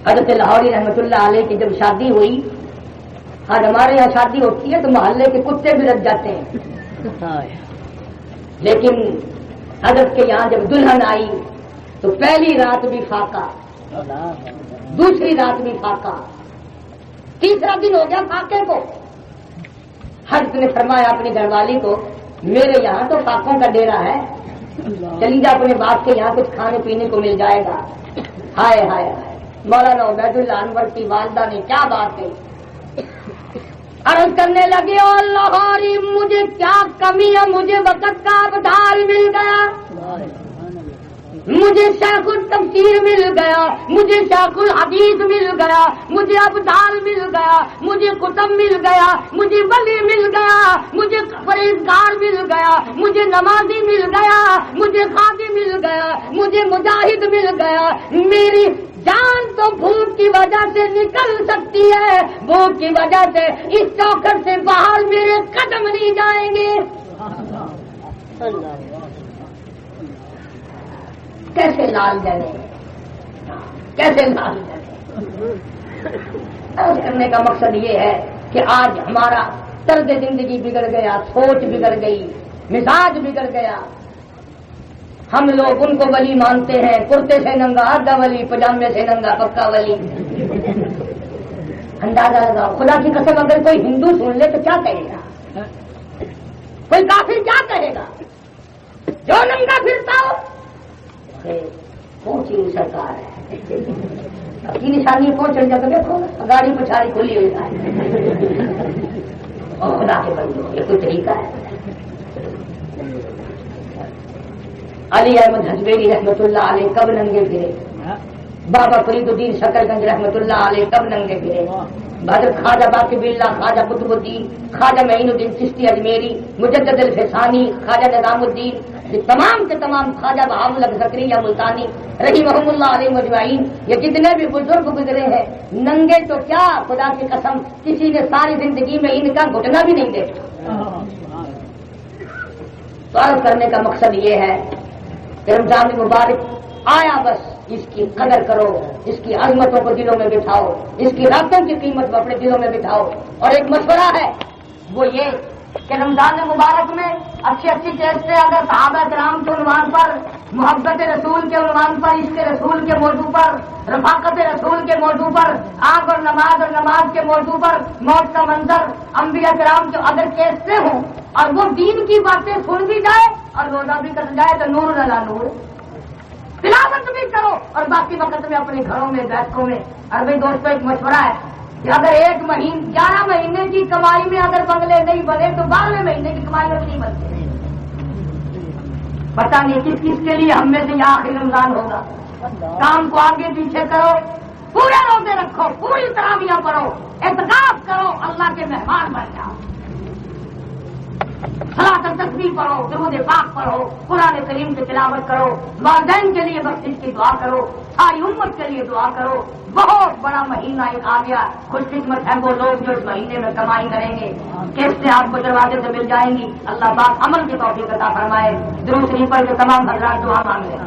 حضرت لاہوری رحمت اللہ علیہ کی جب شادی ہوئی، آج ہمارے یہاں شادی ہوتی ہے تو محلے کے کتے بھی رکھ جاتے ہیں، لیکن حضرت کے یہاں جب دلہن آئی تو پہلی رات بھی فاقہ، دوسری رات بھی فاقہ، تیسرا دن ہو گیا فاقے کو۔ حضرت نے فرمایا اپنی گھر والی کو، میرے یہاں تو فاقوں کا ڈیرا ہے، چلی جا اپنے باپ کے یہاں کچھ کھانے پینے کو مل جائے گا۔ ہائے ہائے ہائے، مولانا عبید اللہ انور کی والدہ نے کیا بات کہی، عرض کرنے لگی او اللہ مجھے کیا کمی ہے، مجھے وقت کا ابدال مل گیا، مجھے شیخ التفسیر مل گیا، مجھے شیخ الحدیث مل گیا، مجھے ابدال مل گیا، مجھے کتب مل گیا، مجھے ولی مل گیا، مجھے پرہیزگار مل گیا، مجھے نمازی مل گیا، مجھے قاضی مل گیا، مجھے مجاہد مل گیا۔ میری جان تو بھوک کی وجہ سے نکل سکتی ہے، بھوک کی وجہ سے اس چوکھٹ سے باہر میرے قدم نہیں جائیں گے۔ کیسے لال جلے، کیسے لال جلے۔ عرض کرنے کا مقصد یہ ہے کہ آج ہمارا طرز زندگی بگڑ گیا، سوچ بگڑ گئی، مزاج بگڑ گیا۔ ہم لوگ ان کو ولی مانتے ہیں، کرتے سے ننگا آدھا ولی، پجامے سے ننگا پکا ولی۔ اندازہ لگاؤ، خدا کی قسم اگر کوئی ہندو سن لے تو کیا کہے گا، کوئی کافر کیا کہے گا؟ جو ننگا پھرتا ہو پہنچی سرکار ہے، کی نشانی پہنچ جا کے دیکھو گاڑی پچھاڑی کھلی ہوئی ہے، اور خدا کے بندو یہ کوئی طریقہ ہے؟ علی احمد حجویری رحمۃ اللہ علیہ کب ننگے پھرے، بابا فرید الدین شکر گنج رحمۃ اللہ علیہ کب ننگے پھرے، حضرت خواجہ باقی باللہ، خواجہ قطب الدین، خواجہ معین الدین چشتی اجمیری، مجدد الفسانی، خواجہ نظام الدین، یہ تمام کے تمام، خواجہ بہاء الحق زکریا ملتانی رحمہ اللہ علیہ مجمعین، یہ جتنے بھی بزرگ گزرے ہیں ننگے تو کیا، خدا کی قسم کسی نے ساری زندگی میں ان کا گھٹنا بھی نہیں دیکھا۔ تو عرض کرنے کا مقصد یہ ہے کہ رمضان مبارک آیا، بس اس کی قدر کرو، اس کی عظمتوں کو دلوں میں بٹھاؤ، اس کی راتوں کی قیمت کو اپنے دلوں میں بٹھاؤ۔ اور ایک مشورہ ہے وہ یہ کہ رمضان مبارک میں اچھی اچھی کیسٹیں اگر صحابہ کرام کے عنوان پر، محبت رسول کے عنوان پر، عشق رسول کے موضوع پر، رفاقت رسول کے موضوع پر، آگ اور نماز کے موضوع پر، موت کا منظر، انبیاء کرام کے اگر کیسٹیں ہوں اور وہ دین کی باتیں سن بھی جائے اور روزہ بھی کٹ جائے تو نور علی نور، تلاوت بھی کرو اور باقی وقت میں اپنے گھروں میں بیٹھوں میں۔ اور بھائی دوستوں ایک مشورہ ہے کہ اگر 11 مہینے کی کمائی میں اگر بنگلے نہیں بنے تو 12ویں مہینے کی کمائی میں نہیں بنتے۔ پتہ نہیں کس کس کے لیے ہم میں سے یہ آخری رمضان ہوگا۔ کام کو آگے پیچھے کرو، پورے روزے رکھو، پوری تراویح پڑھو، اعتکاف کرو، اللہ کے مہمان بن جاؤ، صلاۃ التسبیح پڑھو، درود پاک پڑھو، قرآن کریم کی تلاوت کرو، والدین کے لیے بخشش کی دعا کرو، ساری امت کے لیے دعا کرو۔ بہت بڑا مہینہ ایک آ گیا، خوش قسمت ہیں وہ لوگ جو اس مہینے میں کمائی کریں گے، کیسے آپ کو دروازے سے مل جائیں گی۔ اللہ پاک عمل کی توفیق عطا فرمائے۔ درود شریف پر جو تمام حضرات دعا مانگ لیں۔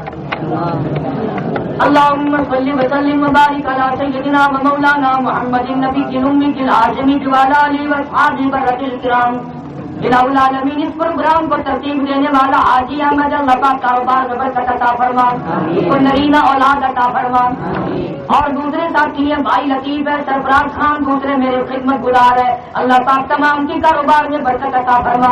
اللهم صل وسلم وبارك على سيدنا ومولانا محمد النبي الأمي الهاشمي وعلى آله وأصحابه برة الكرام۔ الہ العالمین اس پروگرام کو ترتیب دینے والا حاجی احمد اللہ پاک کاروبار میں برکت عطا فرما، اس کو نرینہ اولاد عطا فرما۔ اور دوسرے ساتھی ہیں بھائی لطیف ہے، سرفراز خان دوسرے میرے خدمت گزار ہے، اللہ پاک تمام کی کاروبار میں برکت عطا فرما۔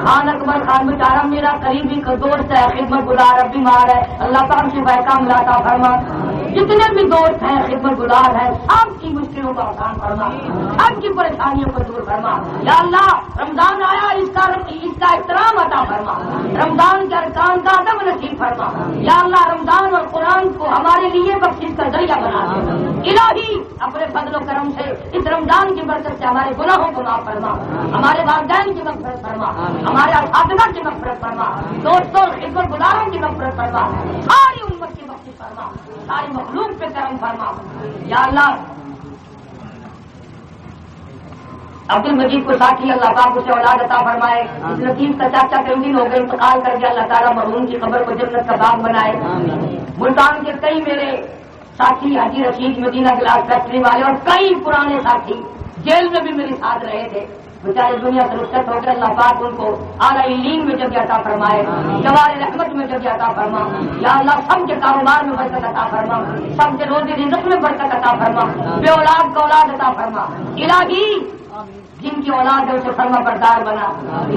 خان اکبر خان بیچارہ میرا قریبی دوست ہے، خدمت گزار اب بیمار ہے، اللہ پاک شفا کاملہ عطا فرما۔ جتنے بھی دوست ہیں خدمت گزار ہیں، آپ کی مشکلوں کا آسان فرما، آپ کی پریشانیوں کو دور فرما۔ یا اللہ رمضان آیا، اس کا احترام عطا فرما، رمضان کے ارکان کا ادب نصیب فرما۔ یا اللہ رمضان اور قرآن کو ہمارے لیے بخشش کا ذریعہ بنا دے۔ الہی اپنے فضل و کرم سے اس رمضان کی برکت سے ہمارے گناہوں کو معاف فرما، ہمارے والدین کی مغفرت فرما، ہمارے اساتذہ کی مغفرت فرما، دوستوں خدمت گزاروں کی مغفرت فرما، ساری امت کی بخشش فرما، ساری مخلوق پہ کرم فرما۔ یا اللہ عبد المجید کو ساتھی اللہ پاک اسے اولاد عطا فرمائے، اس لطیف کا چاچا کئی دن ہو گئے انتقال کر کے، اللہ تعالیٰ مرحوم کی قبر کو جنت کا باغ بنائے۔ ملتان کے کئی میرے ساتھی حاجی رشید مدینہ گلاس فیکٹری والے اور کئی پرانے ساتھی جیل میں بھی میرے ساتھ رہے تھے، بیچارے دنیا سے رخصت ہو کر اللہ پاک ان کو اعلیٰ علیم میں جگہ عطا فرمائے، جوار رحمت میں جگہ عطا فرما، یا اللہ سب کے کاروبار میں برکت عطا فرما، سب کے روزی رزق میں برکت عطا فرما، بے اولاد کا اولاد عطا فرما، الہی جن کی اولاد ہے اسے فرما بردار بنا،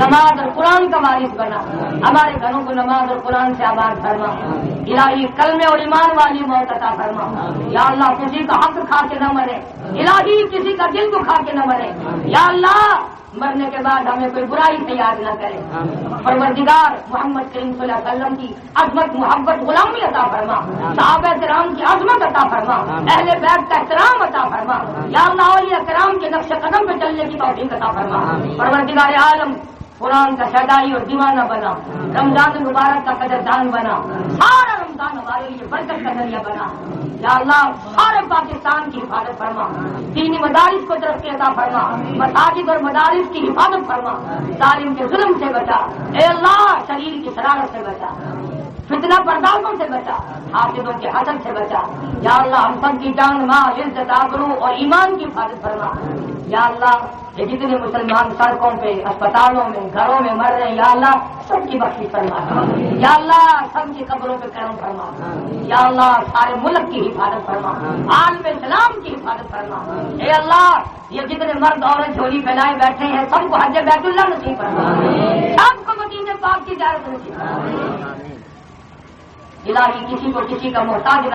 نماز اور قرآن کا وارث بنا، ہمارے گھروں کو نماز اور قرآن سے آباد فرما، الہی کلمے اور ایمان والی موت عطا فرما، یا اللہ کسی کا حق کھا کے نہ مرے، الہی کسی کا دل کو کھا کے نہ مرے، یا اللہ مرنے کے بعد ہمیں کوئی برائی سے یاد نہ کرے، پروردگار محمد کریم صلی اللہ علیہ وسلم کی عظمت محبت غلامی عطا فرما، صحابہ کرام کی عظمت عطا فرما، اہل بیت کا احترام عطا فرما، یا اللہ اولیاء کرام کے نقش قدم پہ چلنے کی توفیق عطا فرما، پروردگار عالم قرآن کا شہدائی اور دیوانہ بنا، رمضان مبارک کا قدردان بنا، سارا رمضان ہمارے لیے برکت کا ذریعہ بنا، یا اللہ سارے پاکستان کی حفاظت فرما، دینی مدارس کو ترقی عطا فرما، مساجد اور مدارس کی حفاظت فرما، ظالم کے ظلم سے بچا، اے اللہ شریر کی شرارت سے بچا، فتنہ پردازوں سے بچا، حاسدوں کے حسد سے بچا، یا اللہ ہم سب کی جان مال عزت آبرو اور ایمان کی حفاظت فرما، یا اللہ یہ جتنے مسلمان سڑکوں پہ اسپتالوں میں گھروں میں مر رہے ہیں یا اللہ سب کی بخشش فرما، یا اللہ سب کی قبروں پہ کرم فرما، یا اللہ سارے ملک کی حفاظت فرما، عالم اسلام کی حفاظت فرما، اے اللہ یہ جتنے مرد عورت جھولی پھیلائے بیٹھے ہیں سب کو حج بیت اللہ نصیب فرما، سب کو مدینہ پاک کی زیارت نصیب فرما، الہی کسی کو کسی کا محتاج